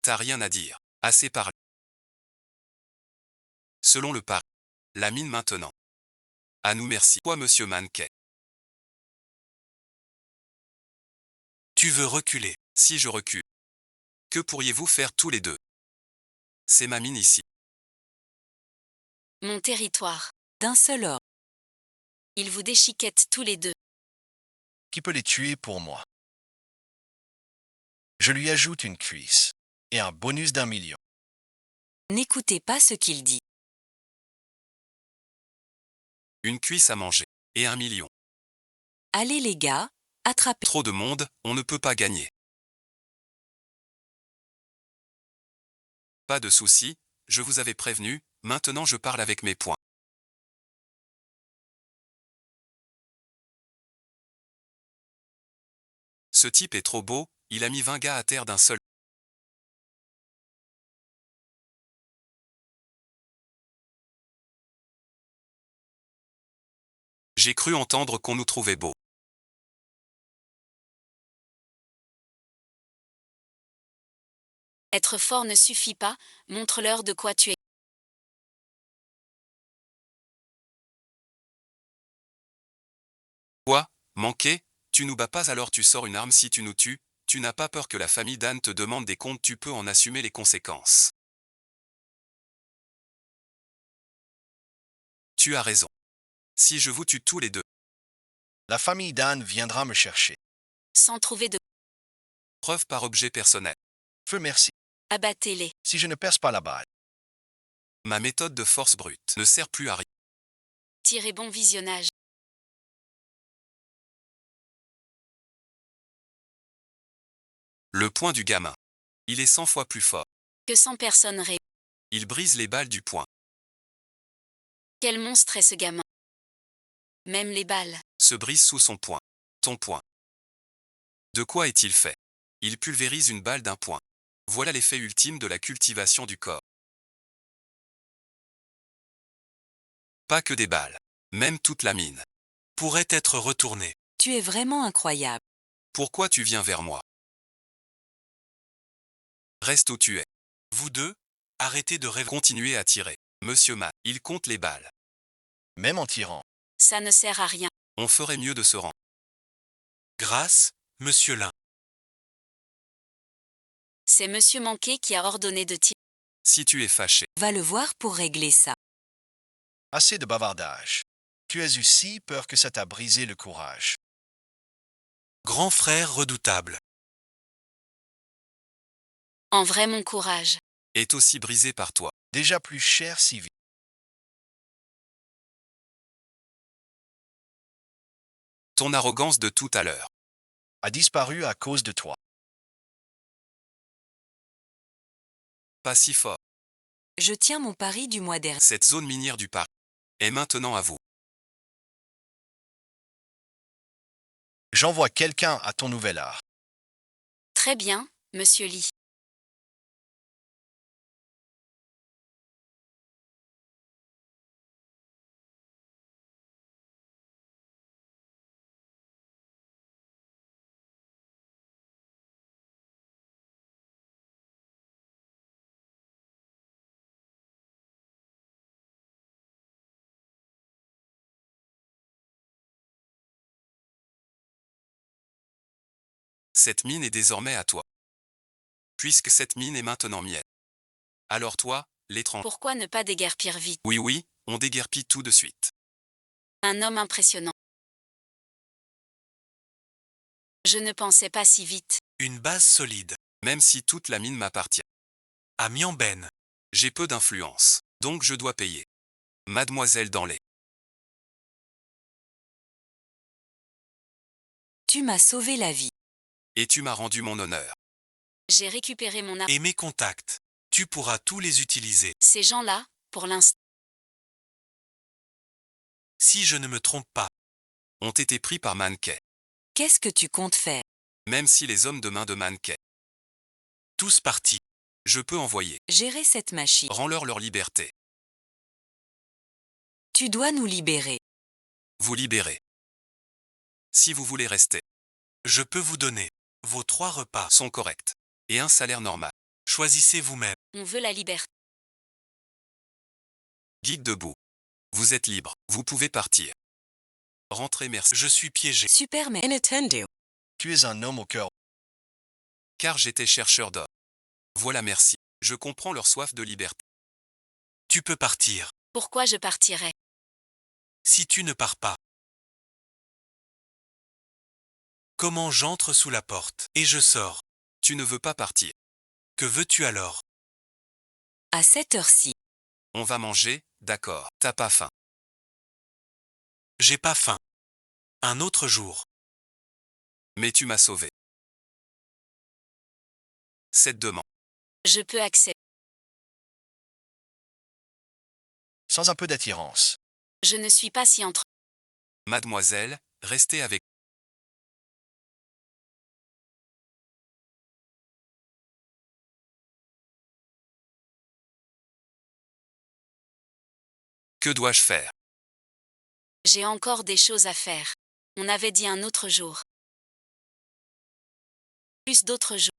T'as rien à dire. Assez parlé. Selon le pari. La mine maintenant. À nous merci. Quoi monsieur Manquet? Tu veux reculer. Si je recule. Que pourriez-vous faire tous les deux? C'est ma mine ici. Mon territoire. D'un seul ordre. Ils vous déchiquettent tous les deux. Qui peut les tuer pour moi? Je lui ajoute une cuisse et un bonus d'1 million. N'écoutez pas ce qu'il dit. Une cuisse à manger. Et 1 million. Allez les gars, attrapez. Trop de monde, on ne peut pas gagner. Pas de souci, je vous avais prévenu, maintenant je parle avec mes poings. Ce type est trop beau, il a mis 20 gars à terre d'un seul. J'ai cru entendre qu'on nous trouvait beaux. Être fort ne suffit pas, montre-leur de quoi tu es. Quoi? Manqué? Tu nous bats pas alors tu sors une arme si tu nous tues, tu n'as pas peur que la famille d'Anne te demande des comptes, tu peux en assumer les conséquences. Tu as raison. Si je vous tue tous les deux, La famille d'Anne viendra me chercher. Sans trouver de... preuve par objet personnel. Feu merci. Abattez-les. Si je ne perce pas la balle, Ma méthode de force brute ne sert plus à rien. Tirez bon visionnage. Le poing du gamin. Il est 100 fois plus fort. Que 100 personnes ré... Il brise les balles du poing. Quel monstre est ce gamin? Même les balles. Se brise sous son poing. Ton poing. De quoi est-il fait? Il pulvérise une balle d'un poing. Voilà l'effet ultime de la cultivation du corps. Pas que des balles. Même toute la mine. Pourrait être retourné. Tu es vraiment incroyable. Pourquoi tu viens vers moi? Reste où tu es. Vous deux, arrêtez de rêver. Continuez à tirer. Monsieur Ma, il compte les balles. même en tirant, Ça ne sert à rien. On ferait mieux de se rendre. Grâce, monsieur Lin. C'est Monsieur Manqué qui a ordonné de tirer. Si tu es fâché, Va le voir pour régler ça. assez de bavardage. Tu as eu si peur que ça t'a brisé le courage. Grand frère redoutable. En vrai mon courage. est aussi brisé par toi. Déjà plus cher si vite. Ton arrogance de tout à l'heure. A disparu à cause de toi. Pas si fort. Je tiens mon pari du mois dernier. Cette zone minière du parc est maintenant à vous. J'envoie quelqu'un à ton nouvel art. Très bien, Monsieur Lee. Cette mine est désormais à toi. Puisque cette mine est maintenant mienne. Alors toi, l'étranger. Pourquoi ne pas déguerpir vite? Oui, oui, on déguerpit tout de suite. Un homme impressionnant. Je ne pensais pas si vite. Une base solide. Même si toute la mine m'appartient. À Mianben. J'ai peu d'influence. Donc je dois payer. Mademoiselle Danley. Tu m'as sauvé la vie. Et tu m'as rendu mon honneur. J'ai récupéré mon arme. Et mes contacts. Tu pourras tous les utiliser. Ces gens-là, pour l'instant, Si je ne me trompe pas, Ont été pris par Mankey. Qu'est-ce que tu comptes faire? Même si les hommes de main de Mankey. tous partis. Je peux envoyer. Gérer cette machine. Rends-leur leur liberté. Tu dois nous libérer. Vous libérer. Si vous voulez rester, Je peux vous donner. Vos 3 repas. sont corrects. Et un salaire normal. Choisissez vous-même. on veut la liberté. Guide debout. Vous êtes libre. Vous pouvez partir. Rentrez, merci. Je suis piégé. Super mais Nintendo. Tu es un homme au cœur. Car j'étais chercheur d'or. Voilà, merci. Je comprends leur soif de liberté. Tu peux partir. Pourquoi je partirais? Si tu ne pars pas. Comment j'entre sous la porte et je sors? Tu ne veux pas partir. Que veux-tu alors? À cette heure-ci. On va manger, d'accord. T'as pas faim. J'ai pas faim. Un autre jour. Mais tu m'as sauvé. Cette demande. Je peux accepter. Sans un peu d'attirance. Je ne suis pas si entre. Mademoiselle, restez avec. Que dois-je faire? J'ai encore des choses à faire. On avait dit un autre jour. Plus d'autres jours.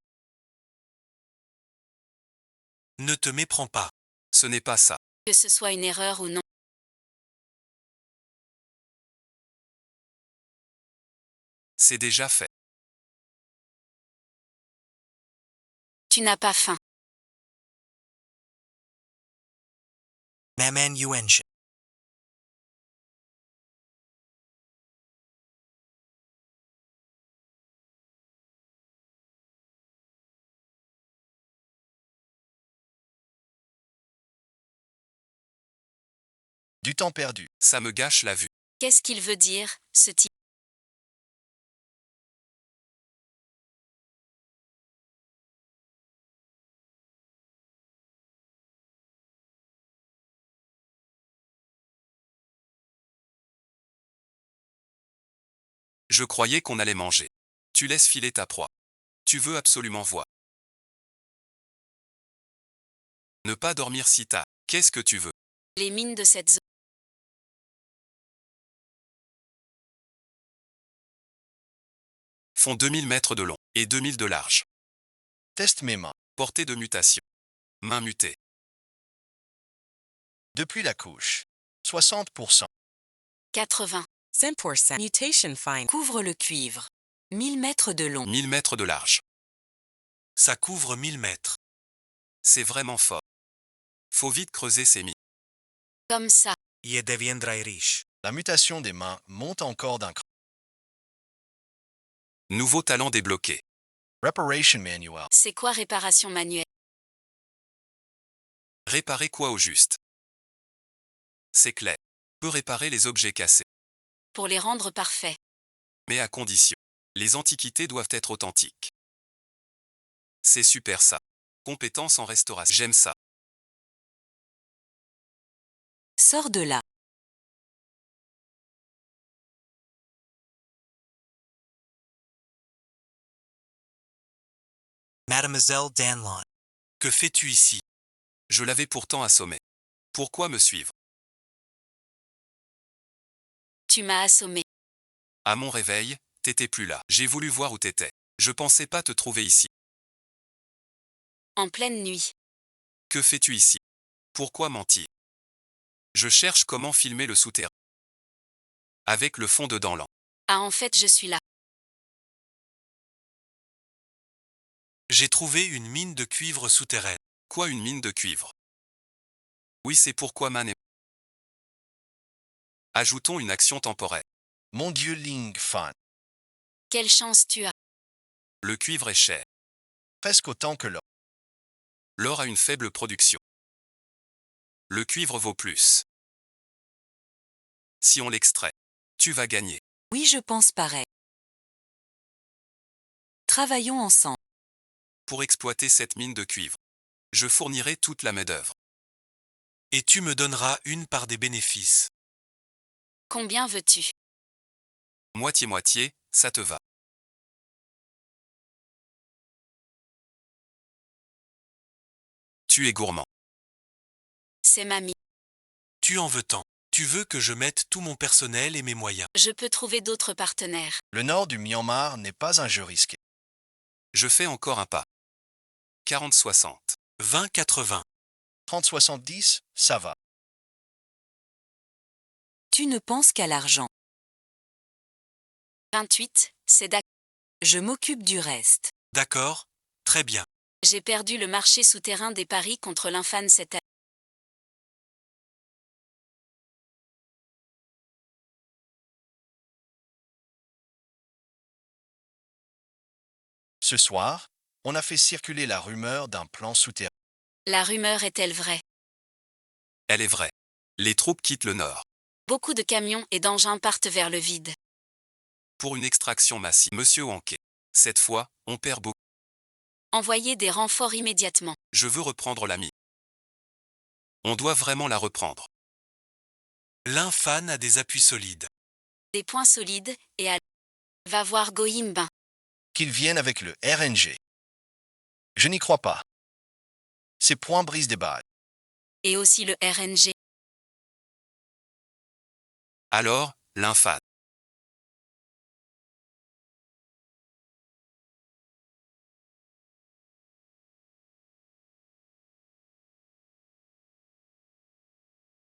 Ne te méprends pas. Ce n'est pas ça. Que ce soit une erreur ou non. C'est déjà fait. Tu n'as pas faim. Maman Yuenche. Du temps perdu. Ça me gâche la vue. Qu'est-ce qu'il veut dire, ce type? Je croyais qu'on allait manger. Tu laisses filer ta proie. Tu veux absolument voir. Ne pas dormir si tard. Qu'est-ce que tu veux? Les mines de cette zone. Font 2000 mètres de long et 2000 de large. Teste mes mains. Portée de mutation. Main mutée. Depuis la couche. 60%. 80. 100%. Mutation fine. Couvre le cuivre. 1000 mètres de long. 1000 mètres de large. Ça couvre 1000 mètres. C'est vraiment fort. Faut vite creuser ces mines. Comme ça. Je deviendrai riche. La mutation des mains monte encore d'un cran. Nouveau talent débloqué. Reparation manual. C'est quoi réparation manuelle? Réparer quoi au juste? C'est clair. Peut réparer les objets cassés. Pour les rendre parfaits. Mais à condition. Les antiquités doivent être authentiques. C'est super ça. Compétence en restauration. J'aime ça. Sors de là. Mademoiselle Danlon. Que fais-tu ici? Je l'avais pourtant assommé. Pourquoi me suivre? Tu m'as assommé. À mon réveil, t'étais plus là. J'ai voulu voir où t'étais. Je pensais pas te trouver ici. En pleine nuit. Que fais-tu ici? Pourquoi mentir? Je cherche comment filmer le souterrain. Avec le fond de Danlan. Ah, en fait, je suis là. J'ai trouvé une mine de cuivre souterraine. Quoi, une mine de cuivre? Oui, c'est pourquoi Man est... Ajoutons une action temporaire. Mon Dieu, Ling Fan. Quelle chance tu as. Le cuivre est cher. Presque autant que l'or. L'or a une faible production. Le cuivre vaut plus. Si on l'extrait, tu vas gagner. Oui, je pense pareil. Travaillons ensemble. Pour exploiter cette mine de cuivre. Je fournirai toute la main-d'œuvre. Et tu me donneras une part des bénéfices. Combien veux-tu? Moitié-moitié, ça te va. Tu es gourmand. C'est mamie. Tu en veux tant. Tu veux que je mette tout mon personnel et mes moyens. Je peux trouver d'autres partenaires. Le nord du Myanmar n'est pas un jeu risqué. Je fais encore un pas. 40-60. 20-80. 30-70, ça va. Tu ne penses qu'à l'argent. 28, c'est d'accord. Je m'occupe du reste. D'accord, très bien. J'ai perdu le marché souterrain des paris contre l'Infan cette année. Ce soir, on a fait circuler la rumeur d'un plan souterrain. La rumeur est-elle vraie? Elle est vraie. Les troupes quittent le nord. Beaucoup de camions et d'engins partent vers le vide. Pour une extraction massive. Monsieur Hanké. Cette fois, on perd beaucoup. Envoyez des renforts immédiatement. Je veux reprendre la mine. On doit vraiment la reprendre. L'Infan a des appuis solides. Des points solides, et à... Va voir Gohimbin. Qu'ils viennent avec le RNG. Je n'y crois pas. Ces points brisent des balles. Et aussi le RNG. Alors, l'Infan.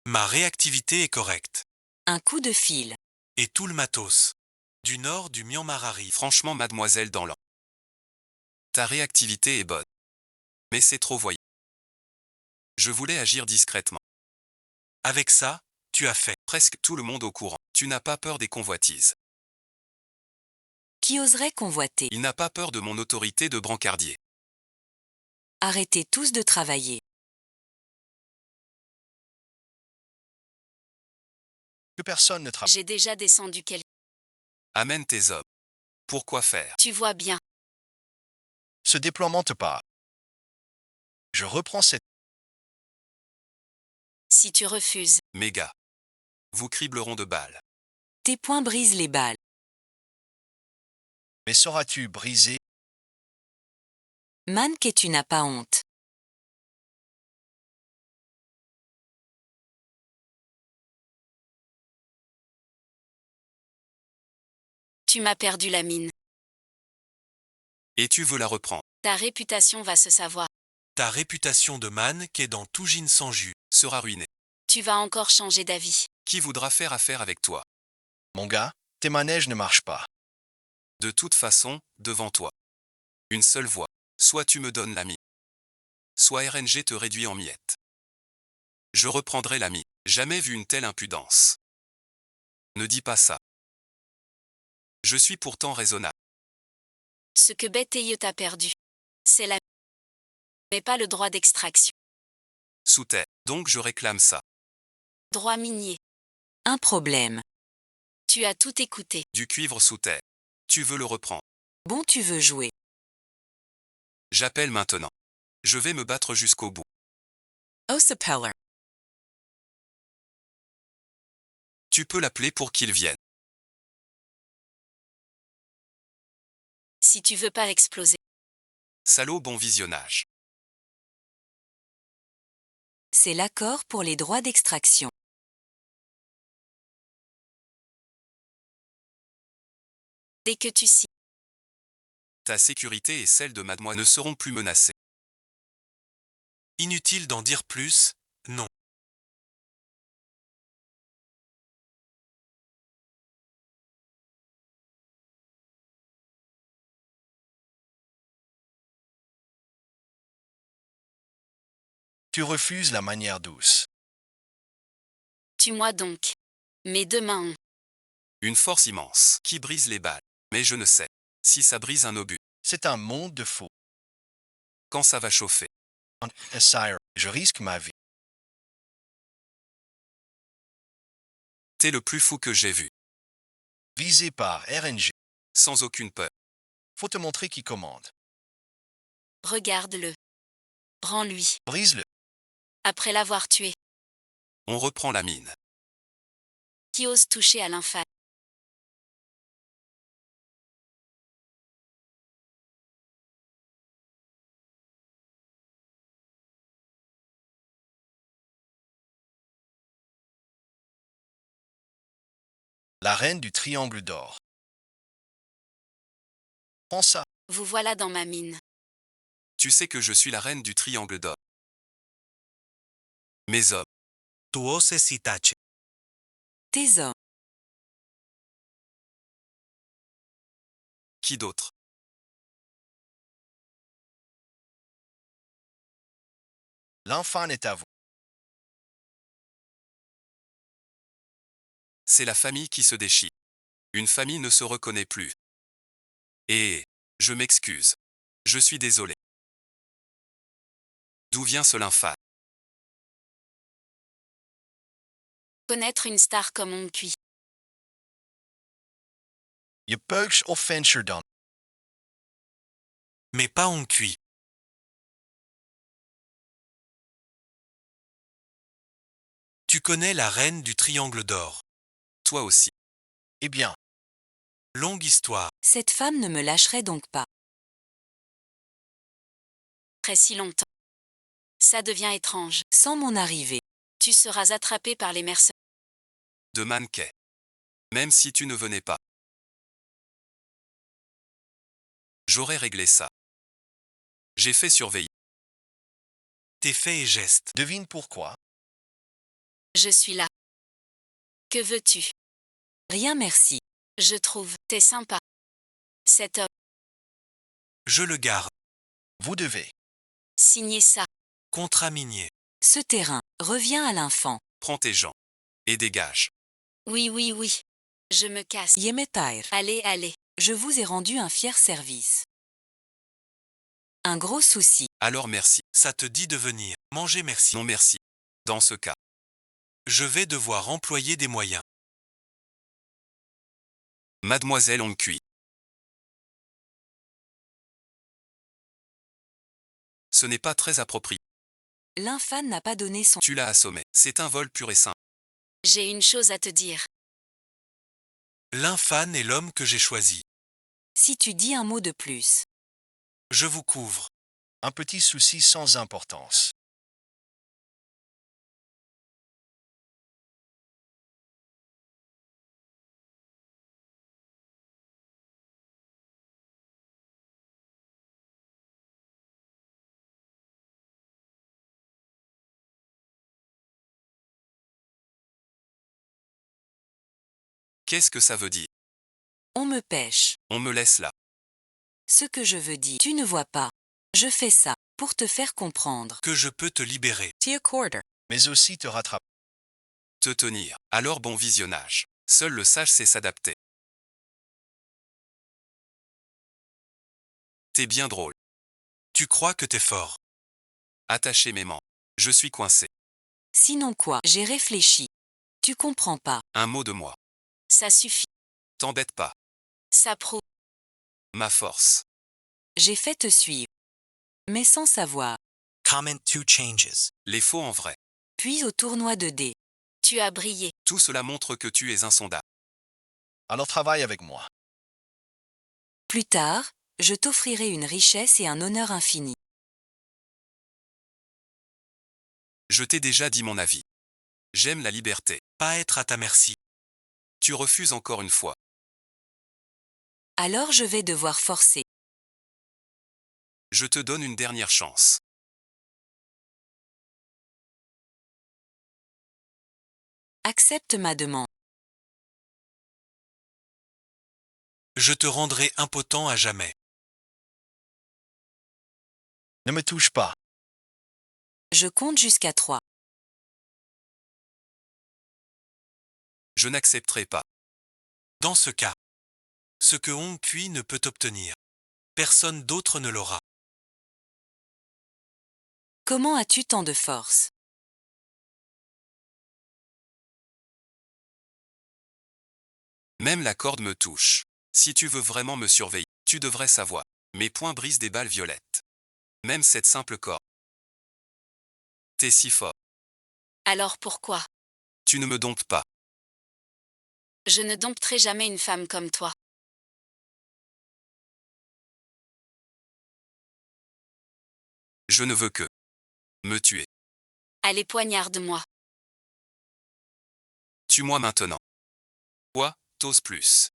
Ma réactivité est correcte. Un coup de fil. Et tout le matos. Du nord du Myanmar arrive. Franchement, mademoiselle Danlan. Ta réactivité est bonne. Mais c'est trop voyant. Je voulais agir discrètement. Avec ça, tu as fait. Presque tout le monde au courant. Tu n'as pas peur des convoitises. Qui oserait convoiter? Il n'a pas peur de mon autorité de brancardier. Arrêtez tous de travailler. Que personne ne travaille. J'ai déjà descendu quelques... Amène tes hommes. Pourquoi faire? Tu vois bien. Ce déploiement te parle. Je reprends cette... Si tu refuses, Mes gars. Vous cribleront de balles. Tes poings brisent les balles. Mais sauras-tu briser? Man, que tu n'as pas honte. tu m'as perdu la mine. Et tu veux la reprendre. Ta réputation va se savoir. Ta réputation de man qu'est dans tout gin sans jus. Sera ruinée. Tu vas encore changer d'avis. Qui voudra faire affaire avec toi? Mon gars, tes manèges ne marchent pas. De toute façon, devant toi. Une seule voie. Soit tu me donnes la mine. Soit RNG te réduit en miettes. Je reprendrai la mine. Jamais vu une telle impudence. Ne dis pas ça. Je suis pourtant raisonnable. Ce que Betheye t'a perdu, c'est la... mais pas le droit d'extraction. Sous terre. Donc je réclame ça. Droit minier. Un problème. Tu as tout écouté. Du cuivre sous terre. Tu veux le reprendre. Bon, tu veux jouer. J'appelle maintenant. Je vais me battre jusqu'au bout. Osepeller. Tu peux l'appeler pour qu'il vienne. Si tu veux pas exploser. Salaud, bon visionnage. C'est l'accord pour les droits d'extraction. Dès que tu signes. Ta sécurité et celle de mademoiselle ne seront plus menacées. Inutile d'en dire plus, non. Tu refuses la manière douce. Tue-moi donc. Mes deux mains ont. Une force immense qui brise les balles. Mais je ne sais si ça brise un obus. C'est un monde de faux. Quand ça va chauffer. Sire, je risque ma vie. T'es le plus fou que j'ai vu. Visé par RNG. Sans aucune peur. Faut te montrer qui commande. Regarde-le. Rends-lui. Brise-le. Après l'avoir tué. On reprend la mine. Qui ose toucher à l'infâme? La reine du triangle d'or. Prends ça. Vous voilà dans ma mine. Tu sais que je suis la reine du triangle d'or. Mes hommes, Tuoses y tache. Tes hommes. qui d'autre? L'enfant est à vous. C'est la famille qui se déchire. Une famille ne se reconnaît plus. Et je m'excuse. Je suis désolé. D'où vient ce lymphane? Connaître une star comme on cuit. Je peux offenser dan. Mais pas on cuit. Tu connais la reine du triangle d'or. Toi aussi. Eh bien, Longue histoire. Cette femme ne me lâcherait donc pas. Très si longtemps. Ça devient étrange. Sans mon arrivée. Tu seras attrapé par les mercenaires. De mannequin. Même si tu ne venais pas. J'aurais réglé ça. J'ai fait surveiller. Tes faits et gestes. devine pourquoi. Je suis là. Que veux-tu? Rien merci. Je trouve. T'es sympa. Cet homme. Je le garde. Vous devez. Signer ça. Contrat minier. Ce terrain revient à l'infant. Prends tes gens. Et dégage. Oui, oui, oui. Je me casse. Yemetair. Allez, allez. Je vous ai rendu un fier service. Un gros souci. Alors merci. Ça te dit de venir. Manger merci. Non merci. Dans ce cas, Je vais devoir employer des moyens. mademoiselle on cuit. Ce n'est pas très approprié. L'infâme n'a pas donné son... Tu l'as assommé. C'est un vol pur et simple. J'ai une chose à te dire. L'infâne est l'homme que j'ai choisi. Si tu dis un mot de plus. Je vous couvre. Un petit souci sans importance. Qu'est-ce que ça veut dire? On me pêche. On me laisse là. Ce que je veux dire. Tu ne vois pas. Je fais ça pour te faire comprendre. Que je peux te libérer. Tia quarter. Mais aussi te rattraper. Te tenir. Alors bon visionnage. Seul le sage sait s'adapter. T'es bien drôle. Tu crois que t'es fort. Attacher mes mains. Je suis coincé. Sinon quoi? J'ai réfléchi. Tu comprends pas. Un mot de moi. Ça suffit. T'embête pas. Ça prouve. Ma force. J'ai fait te suivre. Mais sans savoir. Comment 2 changes. Les faux en vrai. Puis au tournoi de dés. Tu as brillé. Tout cela montre que tu es insondable. Alors travaille avec moi. Plus tard, je t'offrirai une richesse et un honneur infini. Je t'ai déjà dit mon avis. J'aime la liberté. Pas être à ta merci. Tu refuses encore une fois. Alors je vais devoir forcer. Je te donne une dernière chance. Accepte ma demande. Je te rendrai impotent à jamais. Ne me touche pas. Je compte jusqu'à 3. Je n'accepterai pas. Dans ce cas, ce que Hong Kui ne peut obtenir, personne d'autre ne l'aura. Comment as-tu tant de force? Même la corde me touche. Si tu veux vraiment me surveiller, tu devrais savoir. Mes poings brisent des balles violettes. Même cette simple corde. T'es si fort. Alors pourquoi? Tu ne me domptes pas. Je ne dompterai jamais une femme comme toi. Je ne veux que me tuer. Allez, poignarde-moi. Tue-moi maintenant. Quoi, t'oses plus.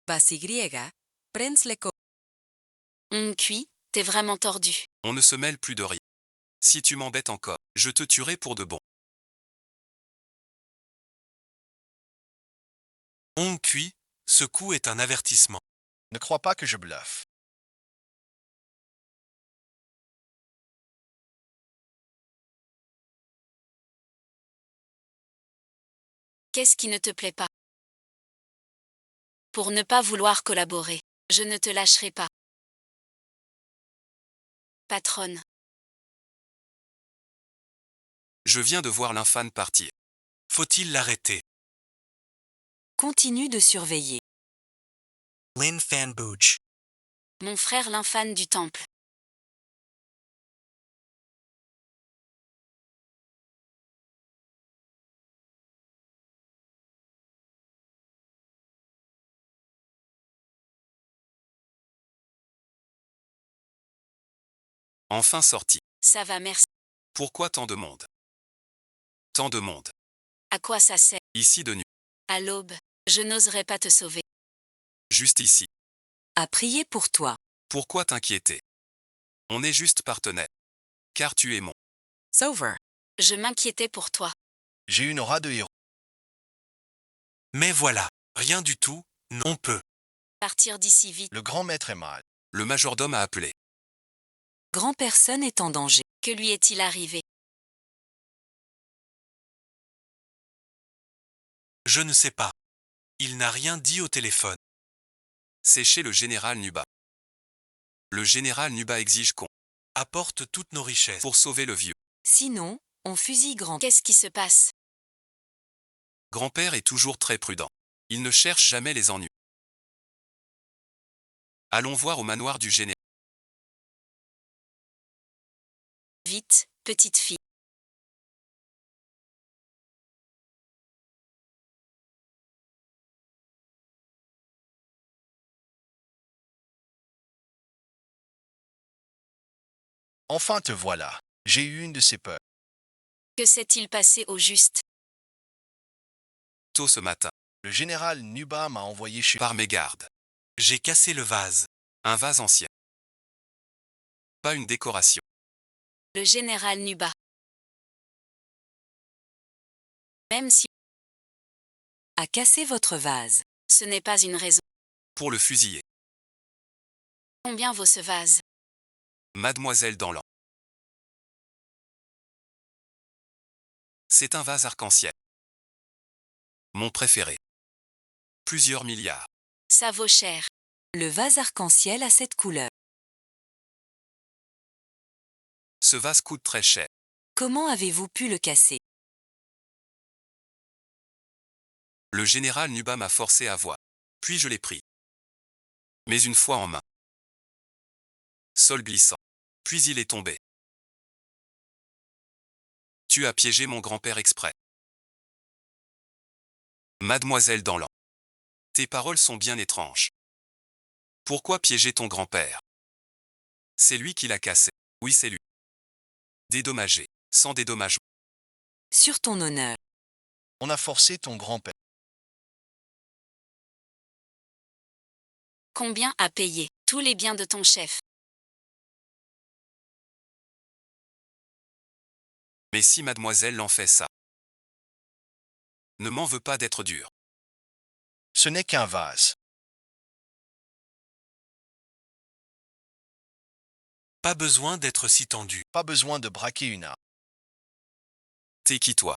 Base griega, prens le co. Cuit, t'es vraiment tordu. On ne se mêle plus de rien. Si tu m'embêtes encore, je te tuerai pour de bon. On cuit, ce coup est un avertissement. Ne crois pas que je bluffe. Qu'est-ce qui ne te plaît pas? Pour ne pas vouloir collaborer, je ne te lâcherai pas. Patronne. Je viens de voir l'infâme partir. Faut-il l'arrêter? Continue de surveiller. Lin Fan Booch. Mon frère l'infâme du temple. Enfin sorti. Ça va, merci. Pourquoi tant de monde? Tant de monde. À quoi ça sert? Ici de nuit. À l'aube, je n'oserais pas te sauver. Juste ici. À prier pour toi. Pourquoi t'inquiéter? On est juste partenaires. Car tu es mon. Sover. Je m'inquiétais pour toi. J'ai une aura de héros. Mais voilà, rien du tout, non peut. Partir d'ici vite. Le grand maître est mal. Le majordome a appelé. Grand personne est en danger. Que lui est-il arrivé? Je ne sais pas. Il n'a rien dit au téléphone. C'est chez le général Nuba. Le général Nuba exige qu'on, Apporte toutes nos richesses. pour sauver le vieux. Sinon, on fusille grand. Qu'est-ce qui se passe? Grand-père est toujours très prudent. Il ne cherche jamais les ennuis. Allons voir au manoir du général. Vite, petite fille. Enfin te voilà. J'ai eu une de ces peurs. Que s'est-il passé au juste? Tôt ce matin, Le général Nuba m'a envoyé chez... par mégarde. J'ai cassé le vase. Un vase ancien. Pas une décoration. Le général Nuba. Même si À casser votre vase. ce n'est pas une raison. Pour le fusiller. Combien vaut ce vase? Mademoiselle Danlan. C'est un vase arc-en-ciel. Mon préféré. Plusieurs milliards. Ça vaut cher. Le vase arc-en-ciel a cette couleur. Ce vase coûte très cher. Comment avez-vous pu le casser? Le général Nuba m'a forcé à voir. Puis je l'ai pris. Mais une fois en main. Sol glissant. Puis il est tombé. Tu as piégé mon grand-père exprès. Mademoiselle Danlan. Tes paroles sont bien étranges. Pourquoi piéger ton grand-père? C'est lui qui l'a cassé. Oui, c'est lui. Dédommagé. Sans dédommagement. Sur ton honneur. On a forcé ton grand-père. Combien a payé tous les biens de ton chef? Mais si mademoiselle en fait ça. Ne m'en veux pas d'être dur. Ce n'est qu'un vase. Pas besoin d'être si tendu. Pas besoin de braquer une arme. T'es qui toi?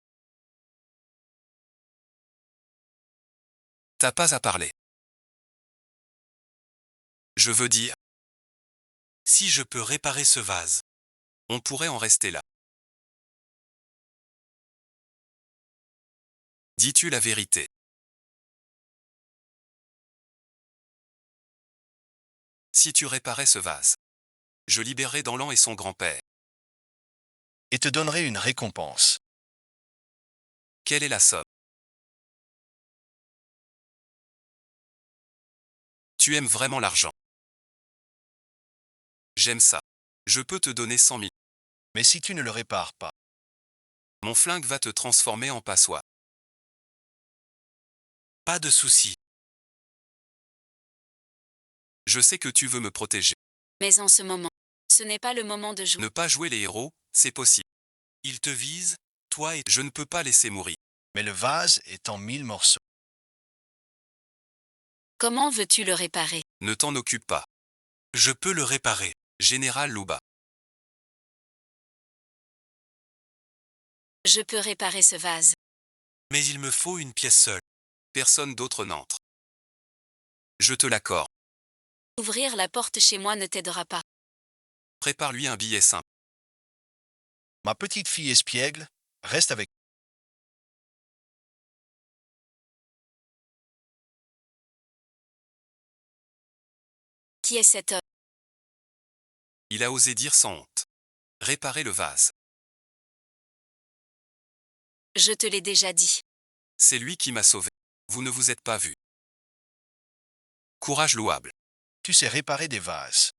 T'as pas à parler. Je veux dire, Si je peux réparer ce vase. on pourrait en rester là. Dis-tu la vérité? Si tu réparais ce vase, je libérerais Danlan et son grand-père. et te donnerai une récompense. Quelle est la somme? Tu aimes vraiment l'argent. J'aime ça. Je peux te donner 100 000. Mais si tu ne le répares pas, Mon flingue va te transformer en passoire. Pas de souci. Je sais que tu veux me protéger. Mais en ce moment, ce n'est pas le moment de jouer. Ne pas jouer les héros, c'est possible. Il te vise, toi et Je ne peux pas laisser mourir. mais le vase est en 1000 morceaux. Comment veux-tu le réparer? Ne t'en occupe pas. je peux le réparer. Général Louba. Je peux réparer ce vase. Mais il me faut une pièce seule. Personne d'autre n'entre. Je te l'accorde. Ouvrir la porte chez moi ne t'aidera pas. Prépare-lui un billet simple. Ma petite fille espiègle, reste avec Qui est cet homme? Il a osé dire sans honte. Réparer le vase. Je te l'ai déjà dit. C'est lui qui m'a sauvé. Vous ne vous êtes pas vu. Courage louable. Tu sais réparer des vases.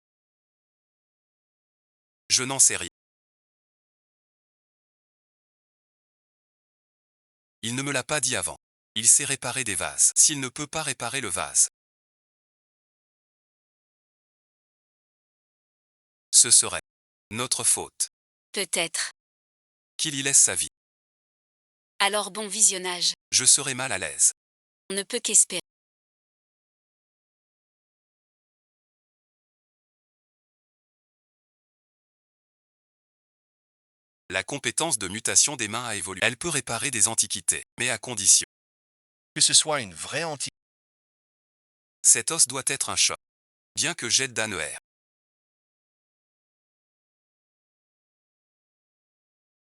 Je n'en sais rien. Il ne me l'a pas dit avant. Il sait réparer des vases. S'il ne peut pas réparer le vase, ce serait notre faute. Peut-être. Qu'il y laisse sa vie. Alors bon visionnage. Je serai mal à l'aise. On ne peut qu'espérer. La compétence de mutation des mains a évolué. Elle peut réparer des antiquités, mais à condition. Que ce soit une vraie antique. Cet os doit être un choc. Bien que jette d'annuaire.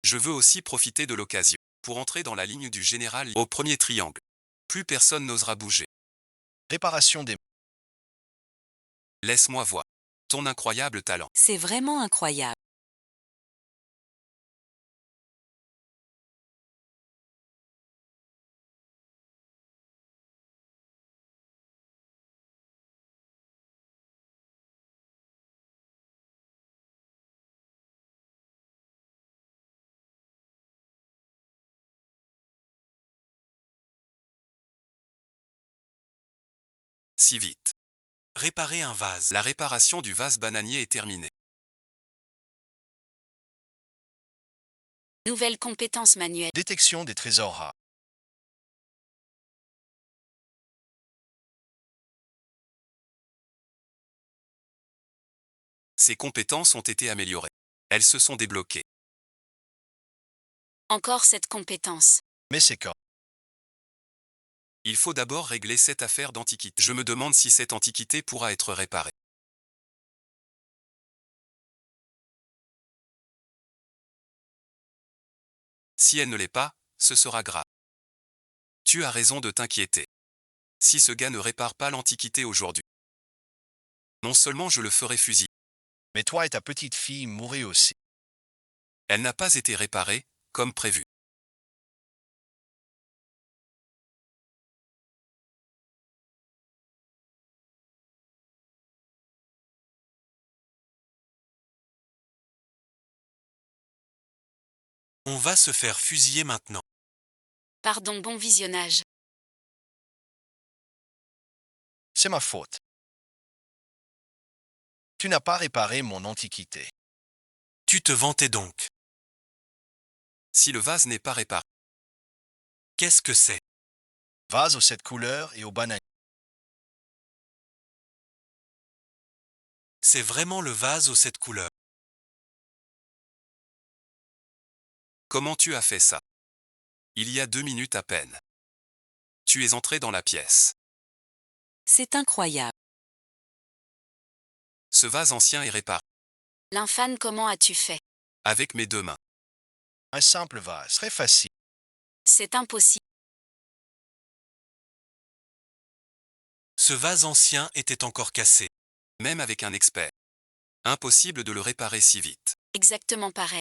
Je veux aussi profiter de l'occasion pour entrer dans la ligne du général au premier triangle. Plus personne n'osera bouger. Réparation des Laisse-moi voir ton incroyable talent. C'est vraiment incroyable. Si vite. Réparer un vase. La réparation du vase bananier est terminée. Nouvelle compétence manuelle. détection des trésors rares. Ses compétences ont été améliorées. Elles se sont débloquées. Encore cette compétence. Mais c'est quand Il faut d'abord régler cette affaire d'antiquité. Je me demande si cette antiquité pourra être réparée. Si elle ne l'est pas, ce sera grave. Tu as raison de t'inquiéter. Si ce gars ne répare pas l'antiquité aujourd'hui, non seulement je le ferai fusiller, mais toi et ta petite fille mourrez aussi. elle n'a pas été réparée, comme prévu. On va se faire fusiller maintenant. Pardon, bon visionnage. C'est ma faute. Tu n'as pas réparé mon antiquité. Tu te vantais donc. Si le vase n'est pas réparé, Qu'est-ce que c'est? Vase aux 7 couleurs et aux bananes. C'est vraiment le vase aux 7 couleurs. comment tu as fait ça? Il y a 2 minutes à peine. Tu es entré dans la pièce. C'est incroyable. Ce vase ancien est réparé, L'infâme, comment as-tu fait? avec mes 2 mains. Un simple vase, très facile. C'est impossible. Ce vase ancien était encore cassé. Même avec un expert. Impossible de le réparer si vite. Exactement pareil.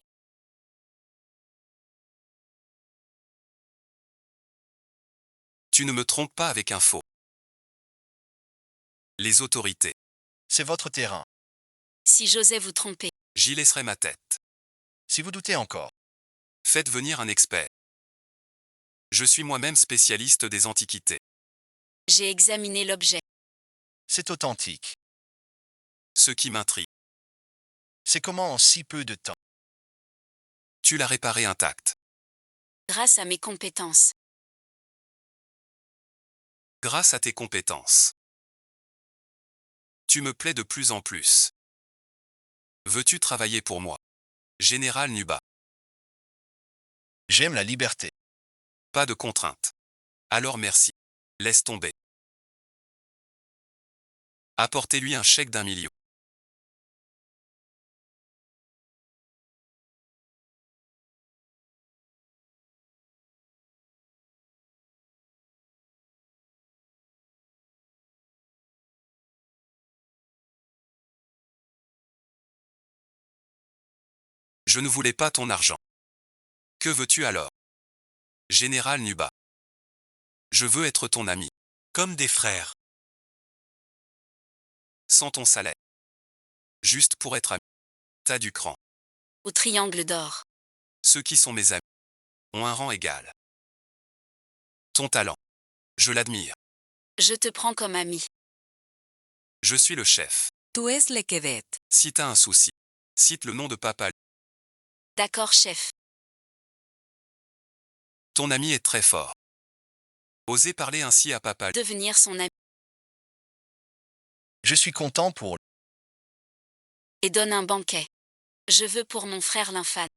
Tu ne me trompes pas avec un faux. Les autorités. C'est votre terrain. Si j'osais vous tromper, J'y laisserai ma tête. Si vous doutez encore, Faites venir un expert. Je suis moi-même spécialiste des antiquités. j'ai examiné l'objet. c'est authentique. Ce qui m'intrigue. C'est comment en si peu de temps. Tu l'as réparé intact. Grâce à mes compétences. Grâce à tes compétences. Tu me plais de plus en plus. Veux-tu travailler pour moi? Général Nuba. J'aime la liberté. Pas de contrainte. Alors merci. Laisse tomber. Apportez-lui un chèque d'1 million. Je ne voulais pas ton argent. Que veux-tu alors? Général Nuba. Je veux être ton ami. Comme des frères. Sans ton salaire. Juste pour être ami. T'as du cran. Au triangle d'or. Ceux qui sont mes amis ont un rang égal. Ton talent. Je l'admire. Je te prends comme ami. Je suis le chef. Tu es le quedet. Si t'as un souci, cite le nom de papa. D'accord, chef. Ton ami est très fort. Osez parler ainsi à papa. Devenir son ami. Je suis content pour. Et donne un banquet. Je veux pour mon frère l'infâme.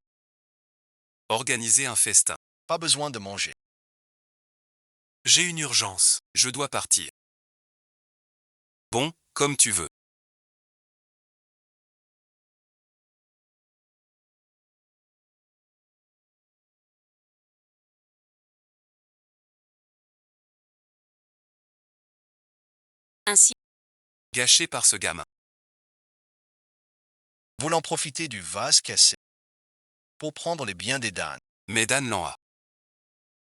Organiser un festin. Pas besoin de manger. J'ai une urgence. Je dois partir. Bon, comme tu veux. Ainsi, Gâché par ce gamin. Voulant profiter du vase cassé. Pour prendre les biens des Dan. Medan Lanha.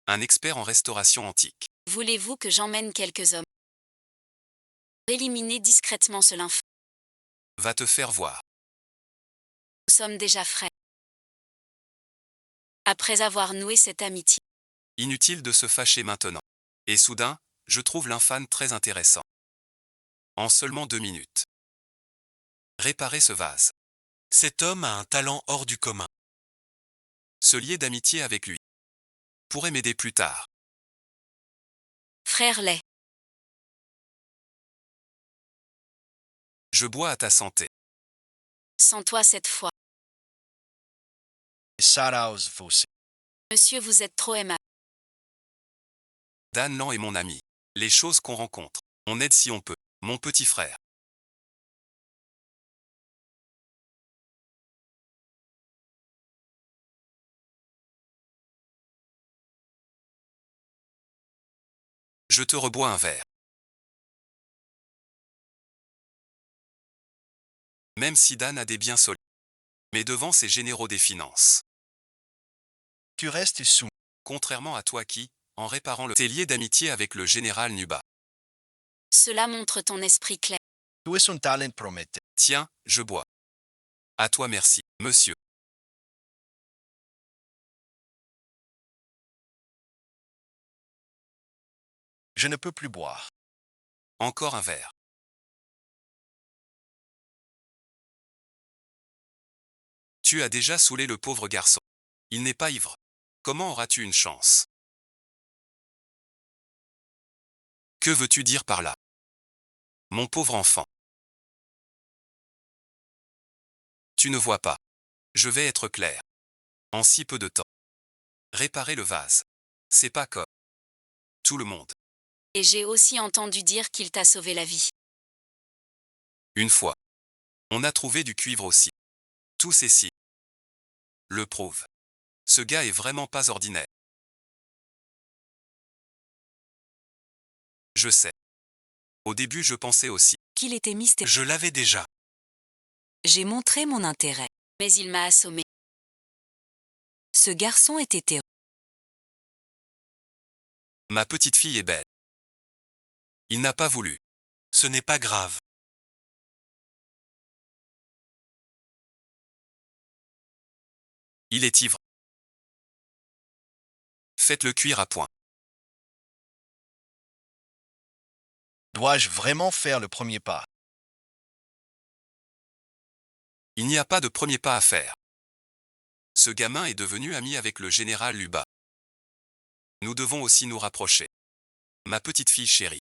Un expert en restauration antique. voulez-vous que j'emmène quelques hommes? Éliminez discrètement ce lymphe. Va te faire voir. Nous sommes déjà frères. Après avoir noué cette amitié, Inutile de se fâcher maintenant. Et soudain, je trouve l'infâme très intéressant. En seulement 2 minutes. Réparer ce vase. Cet homme a un talent hors du commun. Se lier d'amitié avec lui. Pourrait m'aider plus tard. frère lait, Je bois à ta santé. sans toi cette fois. Saraus Fossé. Monsieur, vous êtes trop aimable. Dan Lan est mon ami. Les choses qu'on rencontre. On aide si on peut. Mon petit frère. Je te rebois un verre. Même si Dan a des biens solides. Mais devant ces généraux des finances. Tu restes sous. Contrairement à toi qui, en réparant le t'es lié d'amitié avec le général Nuba. Cela montre ton esprit clair. Tu es un talent prometteur. Tiens, je bois. À toi merci, monsieur. Je ne peux plus boire. Encore un verre. Tu as déjà saoulé le pauvre garçon. Il n'est pas ivre. Comment auras-tu une chance? Que veux-tu dire par là? Mon pauvre enfant. Tu ne vois pas. Je vais être clair. En si peu de temps. Réparer le vase. C'est pas comme tout le monde. Et j'ai aussi entendu dire qu'il t'a sauvé la vie. Une fois. On a trouvé du cuivre aussi. Tous ces signes le prouvent. Ce gars est vraiment pas ordinaire. Je sais. Au début je pensais aussi. Qu'il était mystérieux. Je l'avais déjà. J'ai montré mon intérêt. Mais il m'a assommé. Ce garçon était héros. Ma petite fille est belle. Il n'a pas voulu. Ce n'est pas grave. Il est ivre. Faites-le cuire à point. Dois-je vraiment faire le premier pas? Il n'y a pas de premier pas à faire. Ce gamin est devenu ami avec le général Luba. Nous devons aussi nous rapprocher. Ma petite fille chérie.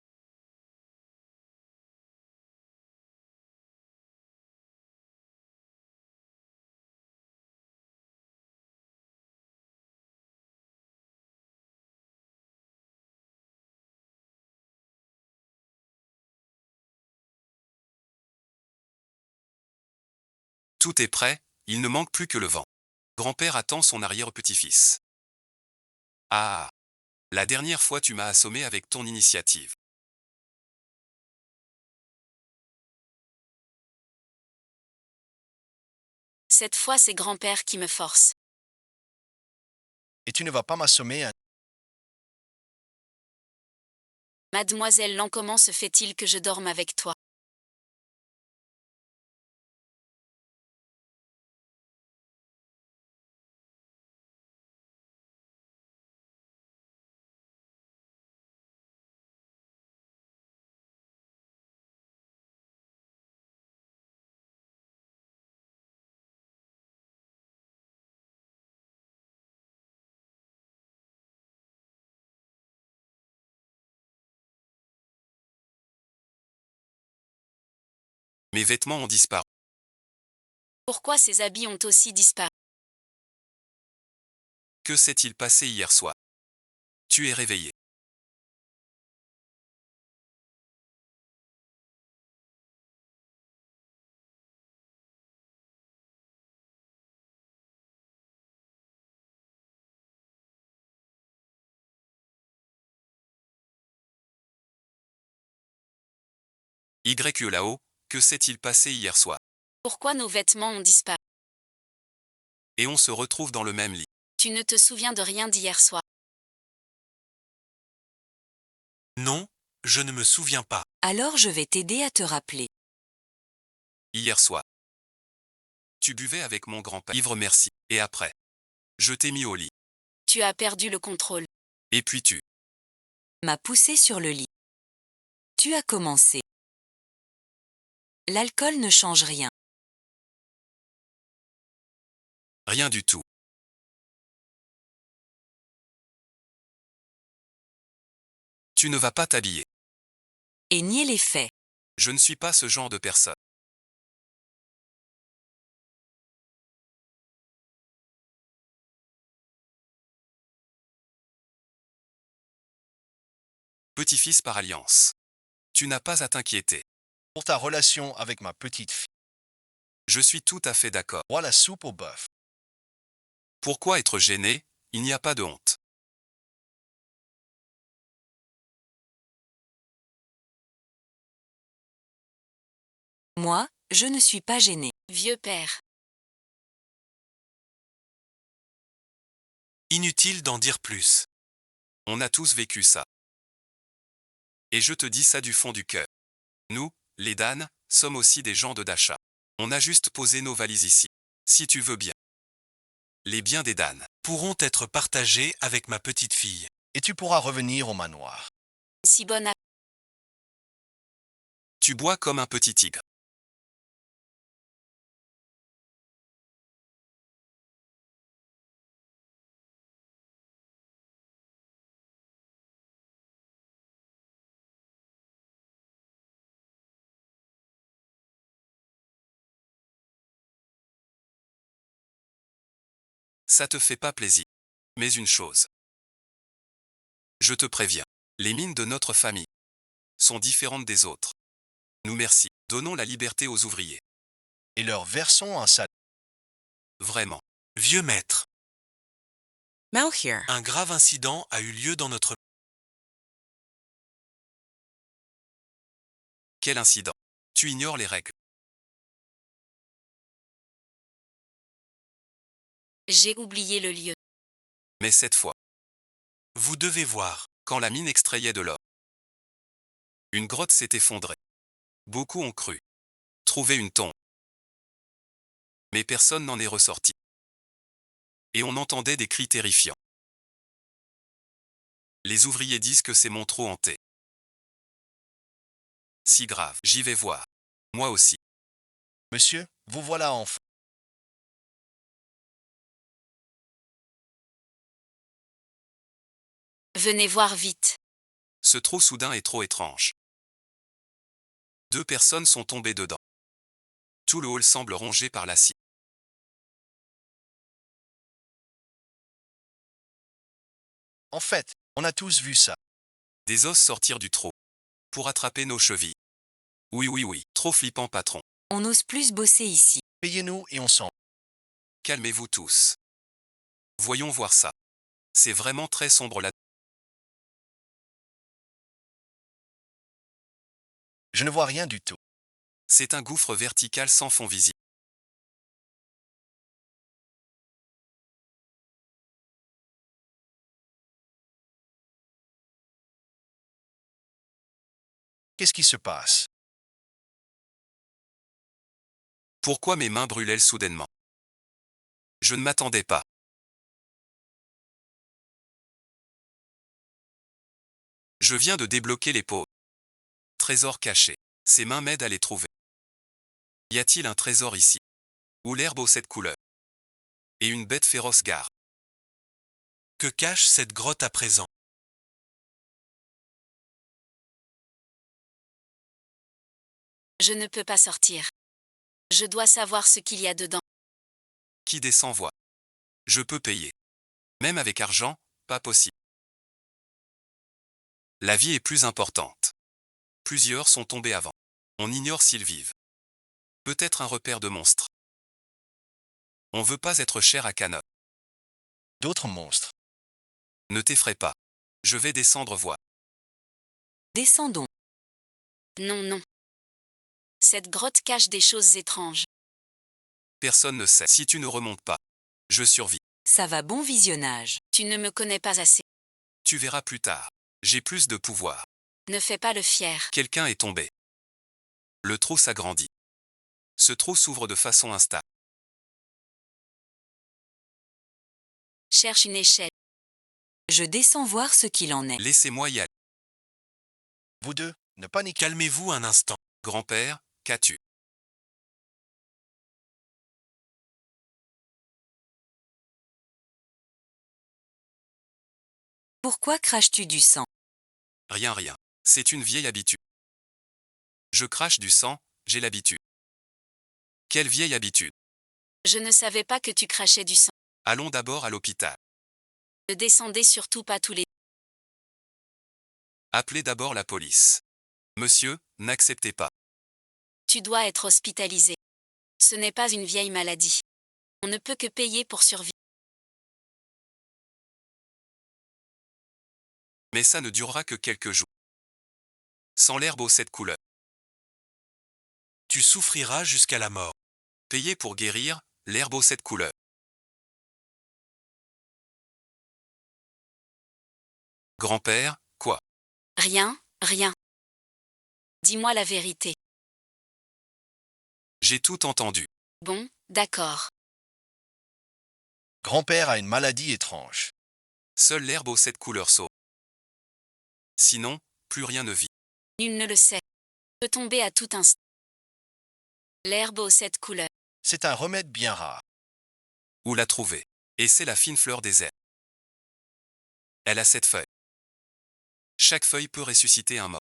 Tout est prêt, il ne manque plus que le vent. Grand-père attend son arrière-petit-fils. Ah, la dernière fois tu m'as assommé avec ton initiative. Cette fois, c'est grand-père qui me force. Et tu ne vas pas m'assommer, hein? Mademoiselle Lan, comment se fait-il que je dorme avec toi? Mes vêtements ont disparu. Pourquoi ces habits ont aussi disparu? Que s'est-il passé hier soir? Tu es réveillé. YE là-haut, que s'est-il passé hier soir? Pourquoi nos vêtements ont disparu? Et on se retrouve dans le même lit. Tu ne te souviens de rien d'hier soir. Non, je ne me souviens pas. Alors je vais t'aider à te rappeler. Hier soir. Tu buvais avec mon grand-père. Ivre merci. Et après. Je t'ai mis au lit. Tu as perdu le contrôle. Et puis tu. M'a poussé sur le lit. Tu as commencé. L'alcool ne change rien. Rien du tout. Tu ne vas pas t'habiller. Et nier les faits. Je ne suis pas ce genre de personne. Petit-fils par alliance. Tu n'as pas à t'inquiéter. Pour ta relation avec ma petite fille, Je suis tout à fait d'accord. bois la soupe au bœuf. Pourquoi être gêné? Il n'y a pas de honte. Moi, je ne suis pas gênée. Vieux père. Inutile d'en dire plus. On a tous vécu ça. Et je te dis ça du fond du cœur. Nous, les Dan, sommes aussi des gens de Dacha. On a juste posé nos valises ici. Si tu veux bien. Les biens des Dan. Pourront être partagés avec ma petite fille. Et tu pourras revenir au manoir. Si bonne à... Tu bois comme un petit tigre. Ça te fait pas plaisir. Mais une chose. Je te préviens. Les mines de notre famille sont différentes des autres. Nous merci. Donnons la liberté aux ouvriers. Et leur versons un salaire. Vraiment. Vieux maître. Malhir. Un grave incident a eu lieu dans notre... Quel incident. Tu ignores les règles. J'ai oublié le lieu. Mais cette fois, Vous devez voir. quand la mine extrayait de l'or. Une grotte s'est effondrée. Beaucoup ont cru trouver une tombe. Mais personne n'en est ressorti. Et on entendait des cris terrifiants. Les ouvriers disent que c'est Montreux hanté. Si grave, j'y vais voir. Moi aussi. Monsieur, vous voilà enfin. Venez voir vite. Ce trou soudain est trop étrange. 2 personnes sont tombées dedans. Tout le hall semble rongé par l'acide. En fait, on a tous vu ça. Des os sortir du trou. Pour attraper nos chevilles. Oui, trop flippant patron. On n'ose plus bosser ici. Payez-nous et on s'en. Calmez-vous tous. Voyons voir ça. C'est vraiment très sombre là. Je ne vois rien du tout. C'est un gouffre vertical sans fond visible. Qu'est-ce qui se passe? Pourquoi mes mains brûlent-elles soudainement? Je ne m'attendais pas. Je viens de débloquer les pots. Trésor caché. Ces mains m'aident à les trouver. Y a-t-il un trésor ici? Ou l'herbe aux 7 couleurs? Et une bête féroce gare. Que cache cette grotte à présent? Je ne peux pas sortir. Je dois savoir ce qu'il y a dedans. Qui descend voit. Je peux payer. Même avec argent, pas possible. La vie est plus importante. Plusieurs sont tombés avant. On ignore s'ils vivent. Peut-être un repère de monstres. On veut pas être cher à Cana. D'autres monstres. Ne t'effraie pas. Je vais descendre voir. Descendons. Non. Cette grotte cache des choses étranges. Personne ne sait. Si tu ne remontes pas, je survis. Ça va, bon visionnage. Tu ne me connais pas assez. Tu verras plus tard. J'ai plus de pouvoir. Ne fais pas le fier. Quelqu'un est tombé. Le trou s'agrandit. Ce trou s'ouvre de façon instable. Cherche une échelle. Je descends voir ce qu'il en est. Laissez-moi y aller. Vous deux, ne paniquez. Calmez-vous un instant. Grand-père, qu'as-tu? Pourquoi craches-tu du sang? Rien. C'est une vieille habitude. Je crache du sang, j'ai l'habitude. Quelle vieille habitude? Je ne savais pas que tu crachais du sang. Allons d'abord à l'hôpital. Ne descendez surtout pas tous les... Appelez d'abord la police. Monsieur, n'acceptez pas. Tu dois être hospitalisé. Ce n'est pas une vieille maladie. On ne peut que payer pour survivre. Mais ça ne durera que quelques jours. Sans l'herbe aux 7 couleurs. Tu souffriras jusqu'à la mort. Payez pour guérir, l'herbe aux 7 couleurs. Grand-père, quoi? Rien. Dis-moi la vérité. J'ai tout entendu. Bon, d'accord. Grand-père a une maladie étrange. Seule l'herbe aux 7 couleurs sauve. Sinon, plus rien ne vit. Nul ne le sait. Peut tomber à tout instant. L'herbe aux 7 couleurs. C'est un remède bien rare. Où la trouver? Et c'est la fine fleur des herbes. Elle a 7 feuilles. Chaque feuille peut ressusciter un mort.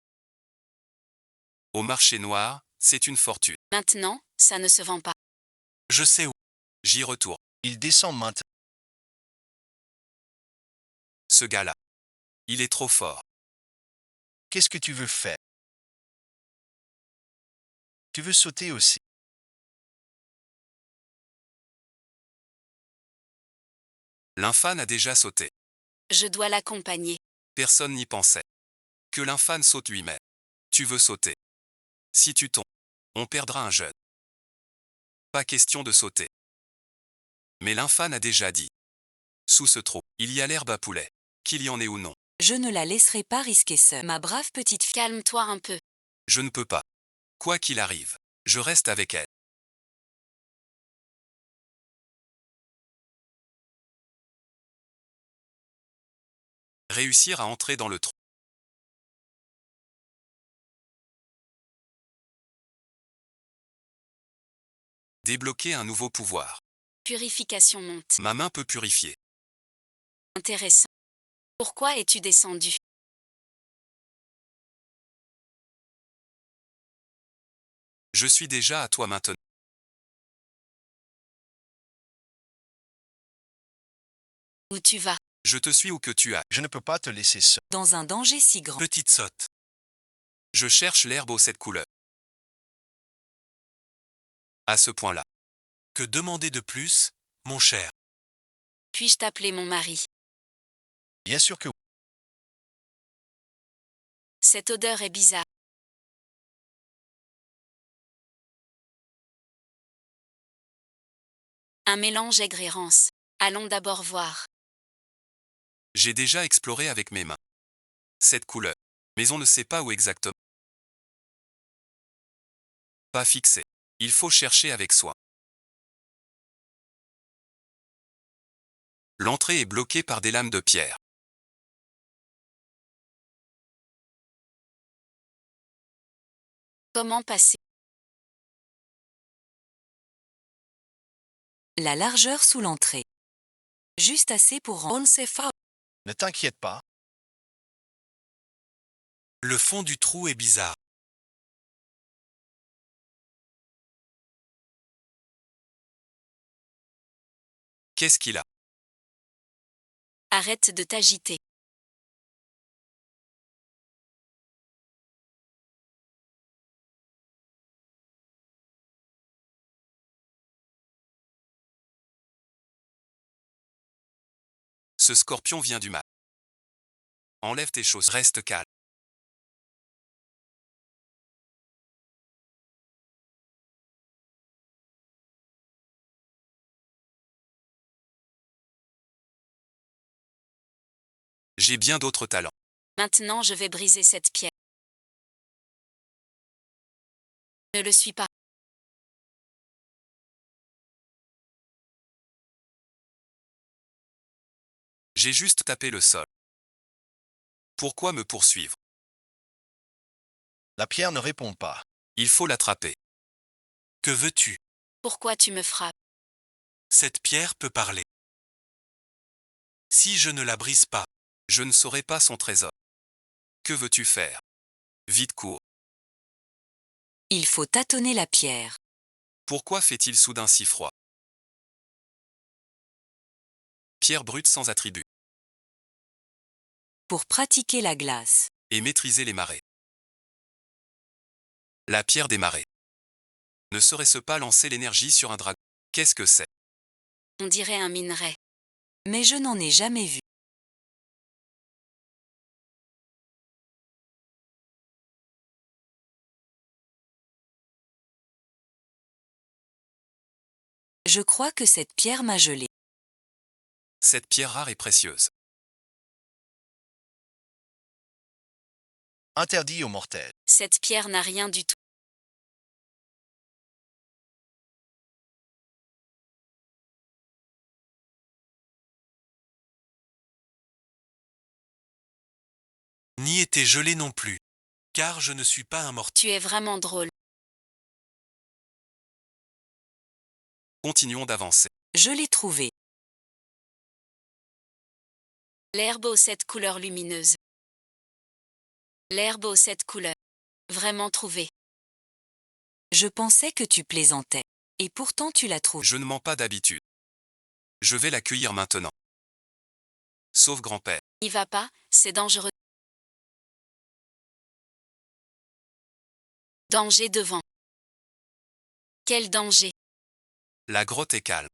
Au marché noir, c'est une fortune. Maintenant, ça ne se vend pas. Je sais où. J'y retourne. Il descend maintenant. Ce gars-là. Il est trop fort. Qu'est-ce que tu veux faire? Tu veux sauter aussi? L'infâne a déjà sauté. Je dois l'accompagner. Personne n'y pensait. Que l'infâne saute lui-même. Tu veux sauter. Si tu tombes, on perdra un jeune. Pas question de sauter. Mais l'infâne a déjà dit. Sous ce trou, il y a l'herbe à poulet. Qu'il y en ait ou non. Je ne la laisserai pas risquer seule. Ma brave petite fille. Calme-toi un peu. Je ne peux pas. Quoi qu'il arrive, je reste avec elle. Réussir à entrer dans le trou. Débloquer un nouveau pouvoir. Purification monte. Ma main peut purifier. Intéressant. Pourquoi es-tu descendu? Je suis déjà à toi maintenant. Où tu vas? Je te suis où que tu as. Je ne peux pas te laisser seul. Dans un danger si grand. Petite sotte. Je cherche l'herbe aux 7 couleurs. À ce point-là. Que demander de plus, mon cher? Puis-je t'appeler mon mari? Bien sûr que oui. Cette odeur est bizarre. Un mélange aigre et rance. Allons d'abord voir. J'ai déjà exploré avec mes mains. 7 couleurs. Mais on ne sait pas où exactement. Pas fixé. Il faut chercher avec soin. L'entrée est bloquée par des lames de pierre. Comment passer? La largeur sous l'entrée. Juste assez pour rentrer. Ne t'inquiète pas, Le fond du trou est bizarre. Qu'est-ce qu'il a? Arrête de t'agiter. Ce scorpion vient du mal. Enlève tes choses, reste calme. J'ai bien d'autres talents. Maintenant je vais briser cette pierre. Ne le suis pas. J'ai juste tapé le sol. Pourquoi me poursuivre? la pierre ne répond pas. Il faut l'attraper. Que veux-tu? Pourquoi tu me frappes? Cette pierre peut parler. Si je ne la brise pas, Je ne saurai pas son trésor. Que veux-tu faire? Vite cours. Il faut tâtonner la pierre. Pourquoi fait-il soudain si froid? Pierre brute sans attribut. Pour pratiquer la glace. Et maîtriser les marées. La pierre des marées. Ne serait-ce pas lancer l'énergie sur un dragon? Qu'est-ce que c'est? On dirait un minerai. Mais je n'en ai jamais vu. Je crois que cette pierre m'a gelé. Cette pierre rare et précieuse. Interdit aux mortels. Cette pierre n'a rien du tout. ni été gelé non plus. Car je ne suis pas un mortel. Tu es vraiment drôle. Continuons d'avancer. Je l'ai trouvé. L'herbe aux 7 couleurs lumineuses. L'herbe aux 7 couleurs. Vraiment trouvé. Je pensais que tu plaisantais. Et pourtant tu l'as trouvé. Je ne mens pas d'habitude. Je vais l'accueillir maintenant. Sauf grand-père. N'y va pas, c'est dangereux. Danger devant. Quel danger? La grotte est calme.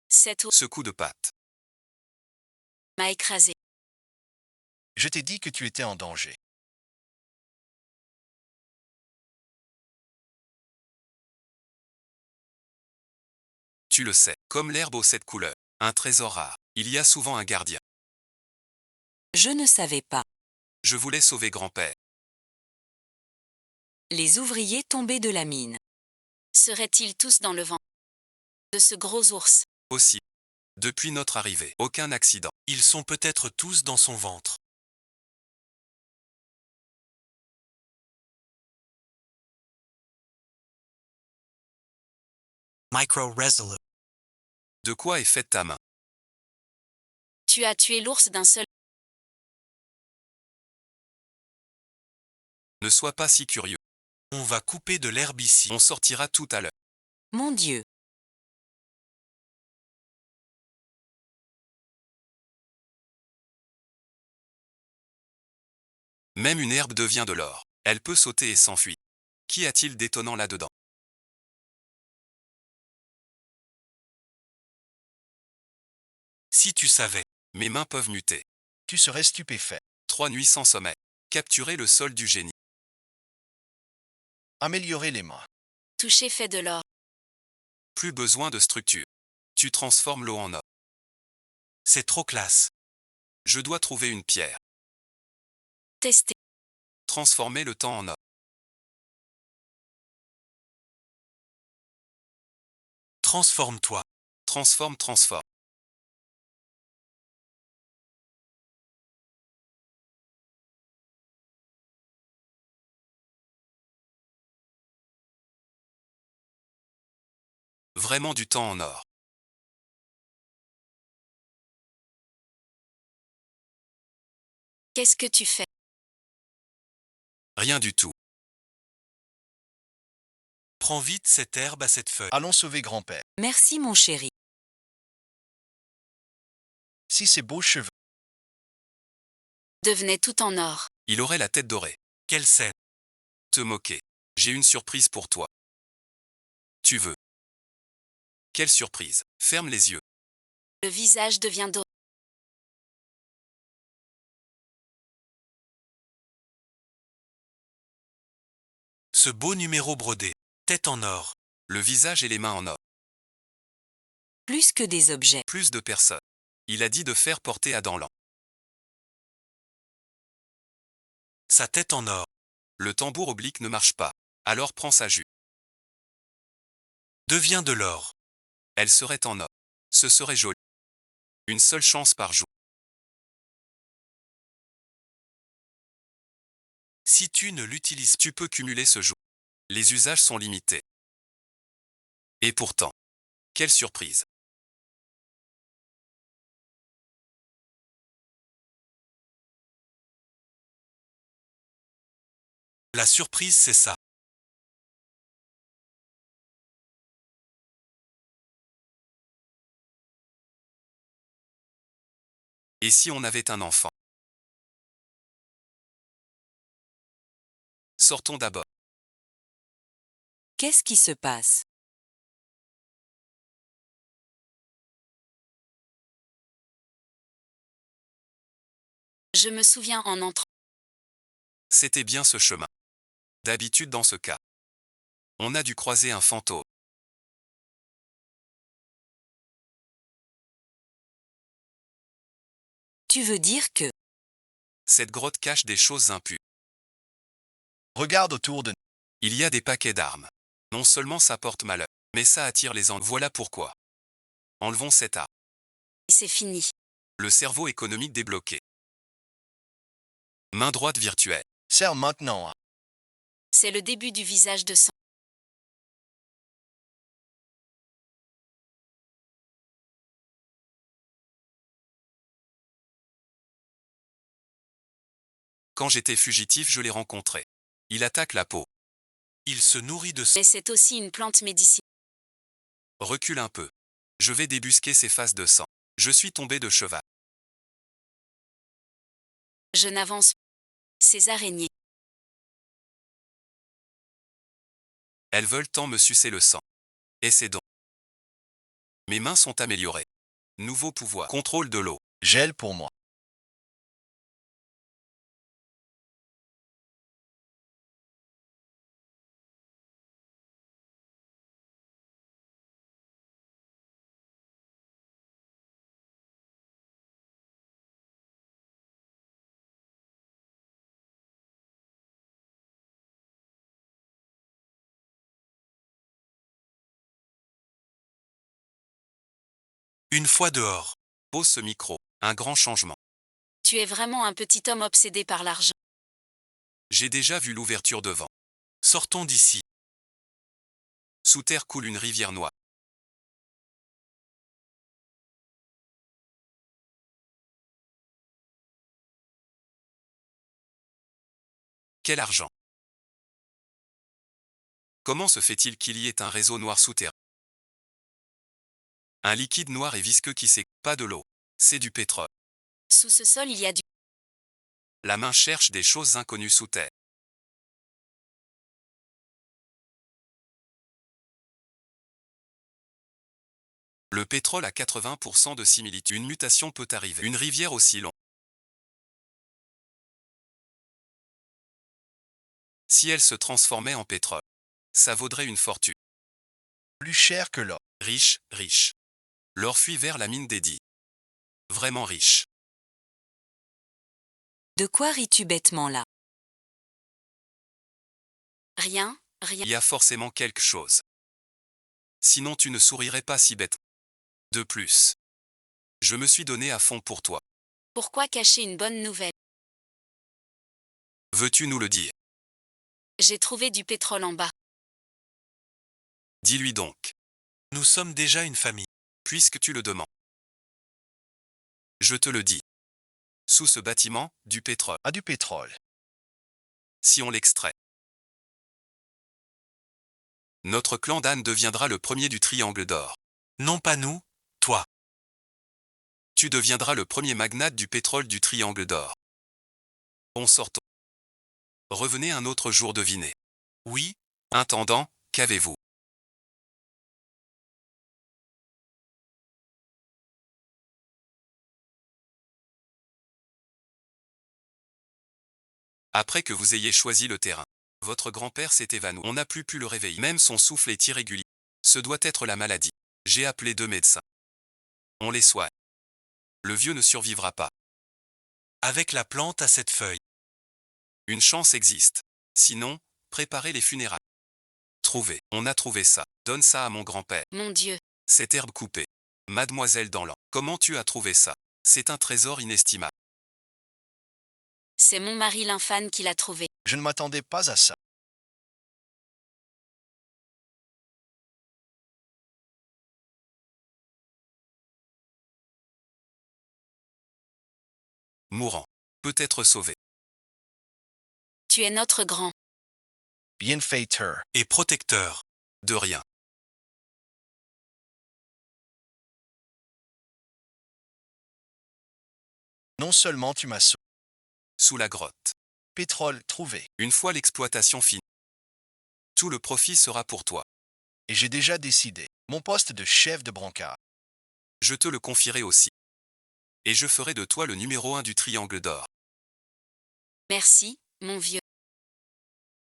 Cette eau Ce coup de patte. m'a écrasé. Je t'ai dit que tu étais en danger. Tu le sais, comme l'herbe aux 7 couleurs. Un trésor rare. Il y a souvent un gardien. Je ne savais pas. Je voulais sauver grand-père. Les ouvriers tombaient de la mine. Seraient-ils tous dans le vent de ce gros ours? Aussi. Depuis notre arrivée, aucun accident. Ils sont peut-être tous dans son ventre. Micro Resolute. De quoi est faite ta main? Tu as tué l'ours d'un seul. Ne sois pas si curieux. On va couper de l'herbe ici. On sortira tout à l'heure. Mon Dieu, Même une herbe devient de l'or. Elle peut sauter et s'enfuir. Qu'y a-t-il d'étonnant là-dedans? Si tu savais. Mes mains peuvent muter. Tu serais stupéfait. 3 nuits sans sommeil. Capturer le sol du génie. Améliorer les mains. Toucher fait de l'or. Plus besoin de structure. Tu transformes l'eau en or. C'est trop classe. Je dois trouver une pierre. Tester. Transformer le temps en or. Transforme-toi. Transforme. Vraiment du temps en or. Qu'est-ce que tu fais? Rien du tout. Prends vite cette herbe à cette feuille. Allons sauver grand-père. merci mon chéri. Si ces beaux cheveux. Devenait tout en or. Il aurait la tête dorée. Quelle scène. Te moquer. J'ai une surprise pour toi. Tu veux. Quelle surprise. Ferme les yeux. Le visage devient d'or. Ce beau numéro brodé. Tête en or. Le visage et les mains en or. Plus que des objets. Plus de personnes. Il a dit de faire porter à Danlan. Sa tête en or. Le tambour oblique ne marche pas. Alors prends sa jupe. Devient de l'or. Elle serait en or. Ce serait joli. Une seule chance par jour. Si tu ne l'utilises Tu peux cumuler ce jour. Les usages sont limités. Et pourtant. Quelle surprise. la surprise c'est ça. Et si on avait un enfant? Sortons d'abord. Qu'est-ce qui se passe? Je me souviens en entrant. C'était bien ce chemin. D'habitude dans ce cas. On a dû croiser un fantôme. Tu veux dire que Cette grotte cache des choses impures. Regarde autour de nous. Il y a des paquets d'armes. Non seulement ça porte malheur, mais ça attire les ennuis. Voilà pourquoi. Enlevons cette arme. C'est fini. Le cerveau économique débloqué. Main droite virtuelle. Serre maintenant. Hein. C'est le début du visage de sang. Quand j'étais fugitif, je l'ai rencontré. Il attaque la peau. Il se nourrit de sang. Mais c'est aussi une plante médicinale. Recule un peu. Je vais débusquer ces faces de sang. Je suis tombé de cheval. Je n'avance pas. Ces araignées. Elles veulent tant me sucer le sang. Et c'est donc. Mes mains sont améliorées. Nouveau pouvoir. Contrôle de l'eau. Gel pour moi. Une fois dehors. Pose ce micro. Un grand changement. Tu es vraiment un petit homme obsédé par l'argent. J'ai déjà vu l'ouverture devant. Sortons d'ici. Sous terre coule une rivière noire. Quel argent! Comment se fait-il qu'il y ait un réseau noir souterrain? Un liquide noir et visqueux qui s'écoule, pas de l'eau. C'est du pétrole. Sous ce sol, il y a du... La main cherche des choses inconnues sous terre. Le pétrole a 80% de similitude. Une mutation peut arriver. Une rivière aussi longue. Si elle se transformait en pétrole, ça vaudrait une fortune. Plus cher que l'or. Riche, riche. L'or fuit vers la mine d'Eddie. Vraiment riche. De quoi ris-tu bêtement là? Rien, rien. Il y a forcément quelque chose. Sinon tu ne sourirais pas si bête. De plus, je me suis donné à fond pour toi. Pourquoi cacher une bonne nouvelle? Veux-tu nous le dire? J'ai trouvé du pétrole en bas. Dis-lui donc, Nous sommes déjà une famille. puisque tu le demandes. Je te le dis. Sous ce bâtiment, du pétrole. À du pétrole. Si on l'extrait, notre clan d'Anne deviendra le premier du triangle d'or. Non pas nous, toi. Tu deviendras le premier magnate du pétrole du triangle d'or. On sortons. Revenez un autre jour deviner. Oui, Intendant, qu'avez-vous? Après que vous ayez choisi le terrain, votre grand-père s'est évanoui. On n'a plus pu le réveiller. Même son souffle est irrégulier. Ce doit être la maladie. J'ai appelé 2 médecins. On les soigne. Le vieux ne survivra pas. avec la plante à cette feuille. Une chance existe. Sinon, préparez les funérailles. Trouvez. On a trouvé ça. Donne ça à mon grand-père. Mon Dieu. Cette herbe coupée. Mademoiselle Danlan. Comment tu as trouvé ça? C'est un trésor inestimable. C'est mon mari l'infâme qui l'a trouvé. Je ne m'attendais pas à ça. Mourant. Peut être sauvé. Tu es notre grand. Bienfaiteur. Et protecteur. De rien. Non seulement tu m'as sauvé. Sous la grotte. Pétrole trouvé. Une fois l'exploitation finie, tout le profit sera pour toi. Et j'ai déjà décidé. Mon poste de chef de brancard. Je te le confierai aussi. Et je ferai de toi le numéro 1 du triangle d'or. Merci, mon vieux.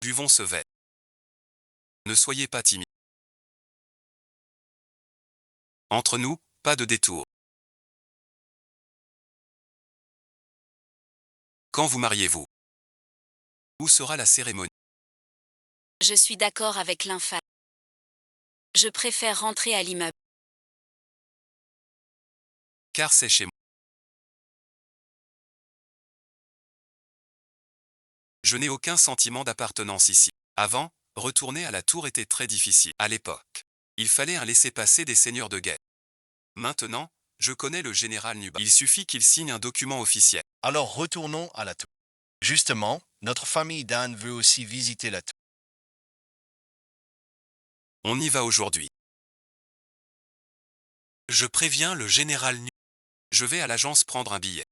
Buvons ce verre. Ne soyez pas timide. Entre nous, pas de détour. Quand vous mariez-vous? Où sera la cérémonie? Je suis d'accord avec l'infâme. Je préfère rentrer à l'immeuble. Car c'est chez moi. Je n'ai aucun sentiment d'appartenance ici. Avant, retourner à la tour était très difficile. À l'époque, il fallait un laissez-passer des seigneurs de guerre. Maintenant, je connais le général Nuba. Il suffit qu'il signe un document officiel. Alors retournons à la tour. Justement, notre famille d'Anne veut aussi visiter la tour. On y va aujourd'hui. Je préviens le général Nu. Je vais à l'agence prendre un billet.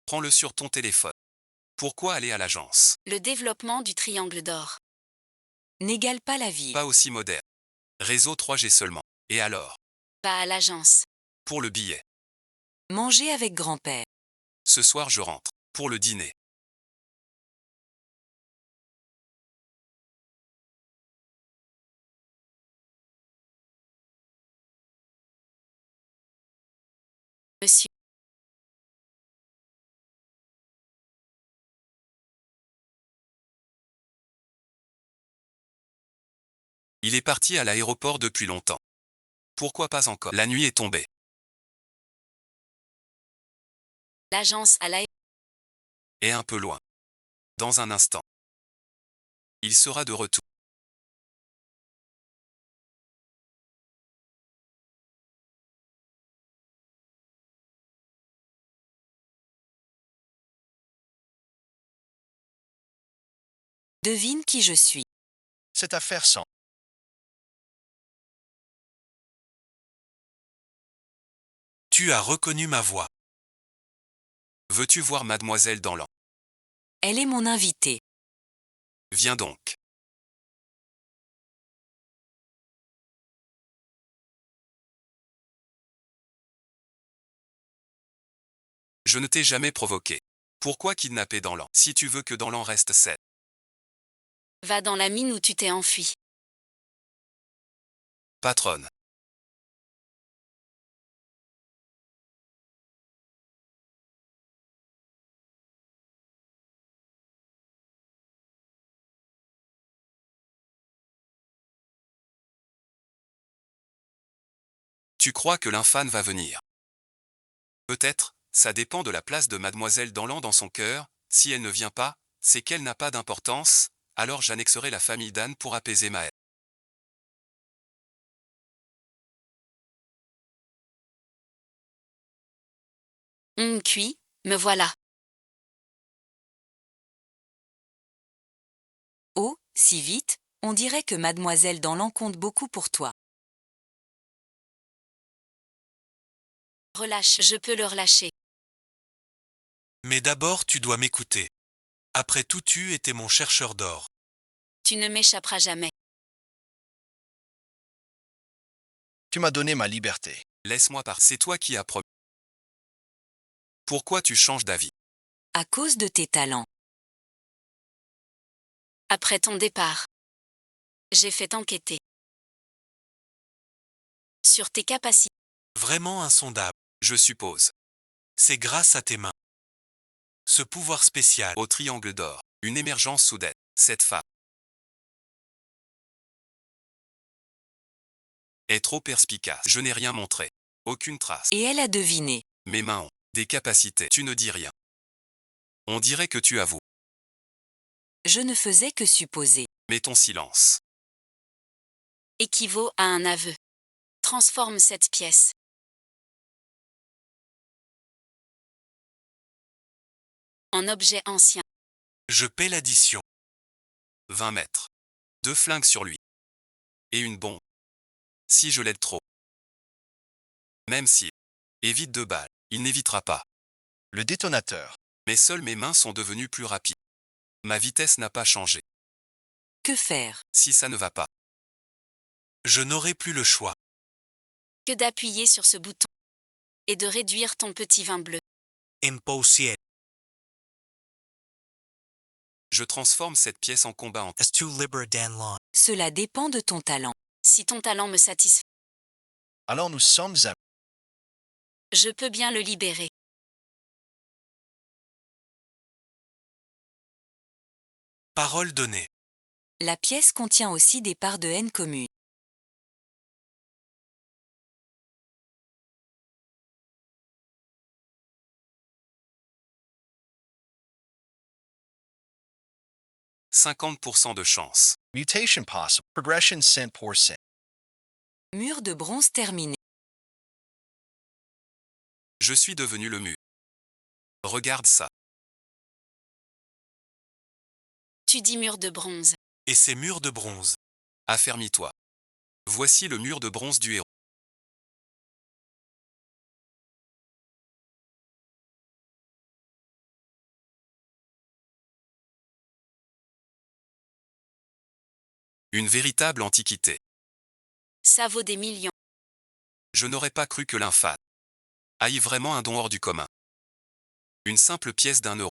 Prends-le sur ton téléphone. Pourquoi aller à l'agence? Le développement du triangle d'or. N'égale pas la vie. Pas aussi moderne. Réseau 3G seulement. Et alors? Pas à l'agence. Pour le billet. Manger avec grand-père. Ce soir je rentre. Pour le dîner. Monsieur. Il est parti à l'aéroport depuis longtemps. Pourquoi pas encore? La nuit est tombée. L'agence à l'aéroport. Est un peu loin. Dans un instant. Il sera de retour. Devine qui je suis. C'est à faire sans. Tu as reconnu ma voix. Veux-tu voir mademoiselle Danland? Elle est mon invitée. Viens donc. Je ne t'ai jamais provoqué. Pourquoi kidnapper Danland si tu veux que Danland reste saine? Va dans la mine où tu t'es enfui. Patronne. Tu crois que l'infâme va venir? Peut-être, ça dépend de la place de mademoiselle Danland dans son cœur. Si elle ne vient pas, c'est qu'elle n'a pas d'importance, alors j'annexerai la famille d'Anne pour apaiser ma haine. Cuit, me voilà. Oh, si vite, on dirait que mademoiselle Danland compte beaucoup pour toi. Relâche, je peux le relâcher. Mais d'abord tu dois m'écouter. Après tout tu étais mon chercheur d'or. Tu ne m'échapperas jamais. Tu m'as donné ma liberté. Laisse-moi par. C'est toi qui as promis. Pourquoi tu changes d'avis? À cause de tes talents. Après ton départ, j'ai fait enquêter sur tes capacités. Vraiment insondable. Je suppose. C'est grâce à tes mains. Ce pouvoir spécial. Au triangle d'or. Une émergence soudaine. Cette femme est trop perspicace. Je n'ai rien montré. Aucune trace. Et elle a deviné. Mes mains ont des capacités. Tu ne dis rien. On dirait que tu avoues. Je ne faisais que supposer. Mais ton silence. Équivaut à un aveu. Transforme cette pièce en objet ancien. Je paie l'addition. 20 mètres. 2 flingues sur lui. Et une bombe. Si je l'aide trop. Même si évite 2 balles, il n'évitera pas. Le détonateur. Mais seules mes mains sont devenues plus rapides. Ma vitesse n'a pas changé. Que faire? Si ça ne va pas, Je n'aurai plus le choix. Que d'appuyer sur ce bouton et de réduire ton petit vin bleu. Impossible. je transforme cette pièce en combat en As to liber Danlon. Cela dépend de ton talent. Si ton talent me satisfait, Alors nous sommes amis. je peux bien le libérer. Parole donnée. La pièce contient aussi des parts de haine communes. « 50% de chance. Mutation possible. Progression 100%. Mur de bronze terminé. Je suis devenu le mur. Regarde ça. Tu dis mur de bronze. Et ces murs de bronze. Affermis-toi. Voici le mur de bronze du héros. Une véritable antiquité. Ça vaut des millions. Je n'aurais pas cru que l'infâme aille vraiment un don hors du commun. Une simple pièce d'1 euro.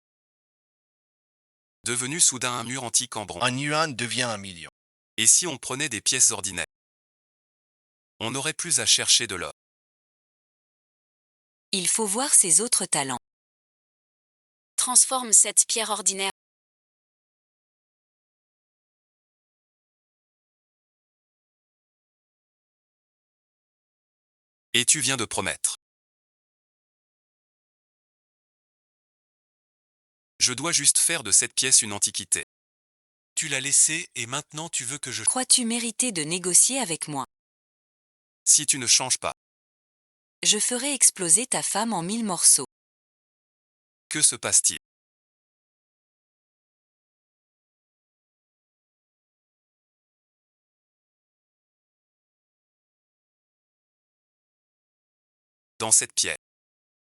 Devenue soudain un mur antique en bronze. Un yuan devient 1 million. Et si on prenait des pièces ordinaires? On n'aurait plus à chercher de l'or. Il faut voir ses autres talents. Transforme cette pierre ordinaire. Et tu viens de promettre. Je dois juste faire de cette pièce une antiquité. Tu l'as laissé et maintenant tu veux que je... Crois-tu mériter de négocier avec moi? Si tu ne changes pas, Je ferai exploser ta femme en 1000 morceaux. que se passe-t-il? Dans cette pièce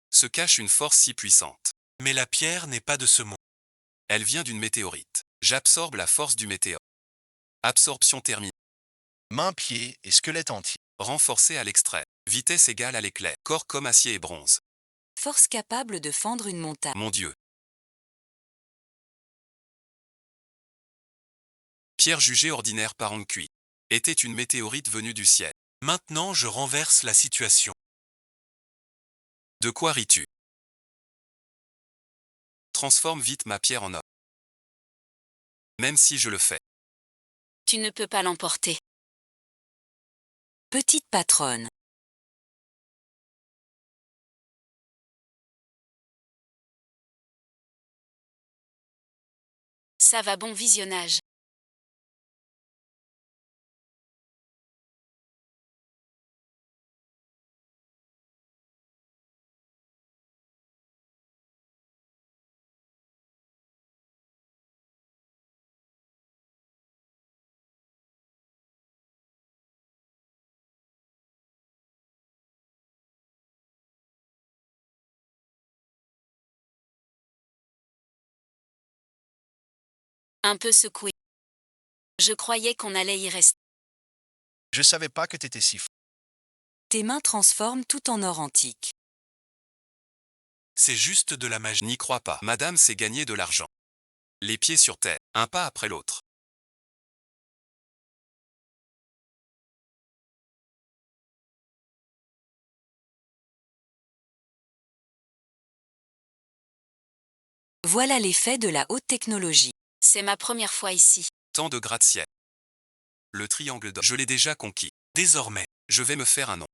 se cache une force si puissante. Mais la pierre n'est pas de ce monde. Elle vient d'une météorite. J'absorbe la force du météore. Absorption thermique. Mains, pieds et squelette entier. Renforcé à l'extrême. Vitesse égale à l'éclair. Corps comme acier et bronze. Force capable de fendre une montagne. Mon Dieu. Pierre jugée ordinaire par Anqui était une météorite venue du ciel. Maintenant je renverse la situation. De quoi ris-tu? Transforme vite ma pierre en or. Même si je le fais. Tu ne peux pas l'emporter. Petite patronne. Ça va, bon visionnage. Un peu secoué. Je croyais qu'on allait y rester. Je savais pas que t'étais si fort. Tes mains transforment tout en or antique. C'est juste de la magie. N'y crois pas. Madame s'est gagné de l'argent. Les pieds sur terre, un pas après l'autre. Voilà l'effet de la haute technologie. C'est ma première fois ici. Tant de gratte-ciel. Le triangle d'or. Je l'ai déjà conquis. Désormais, Je vais me faire un nom.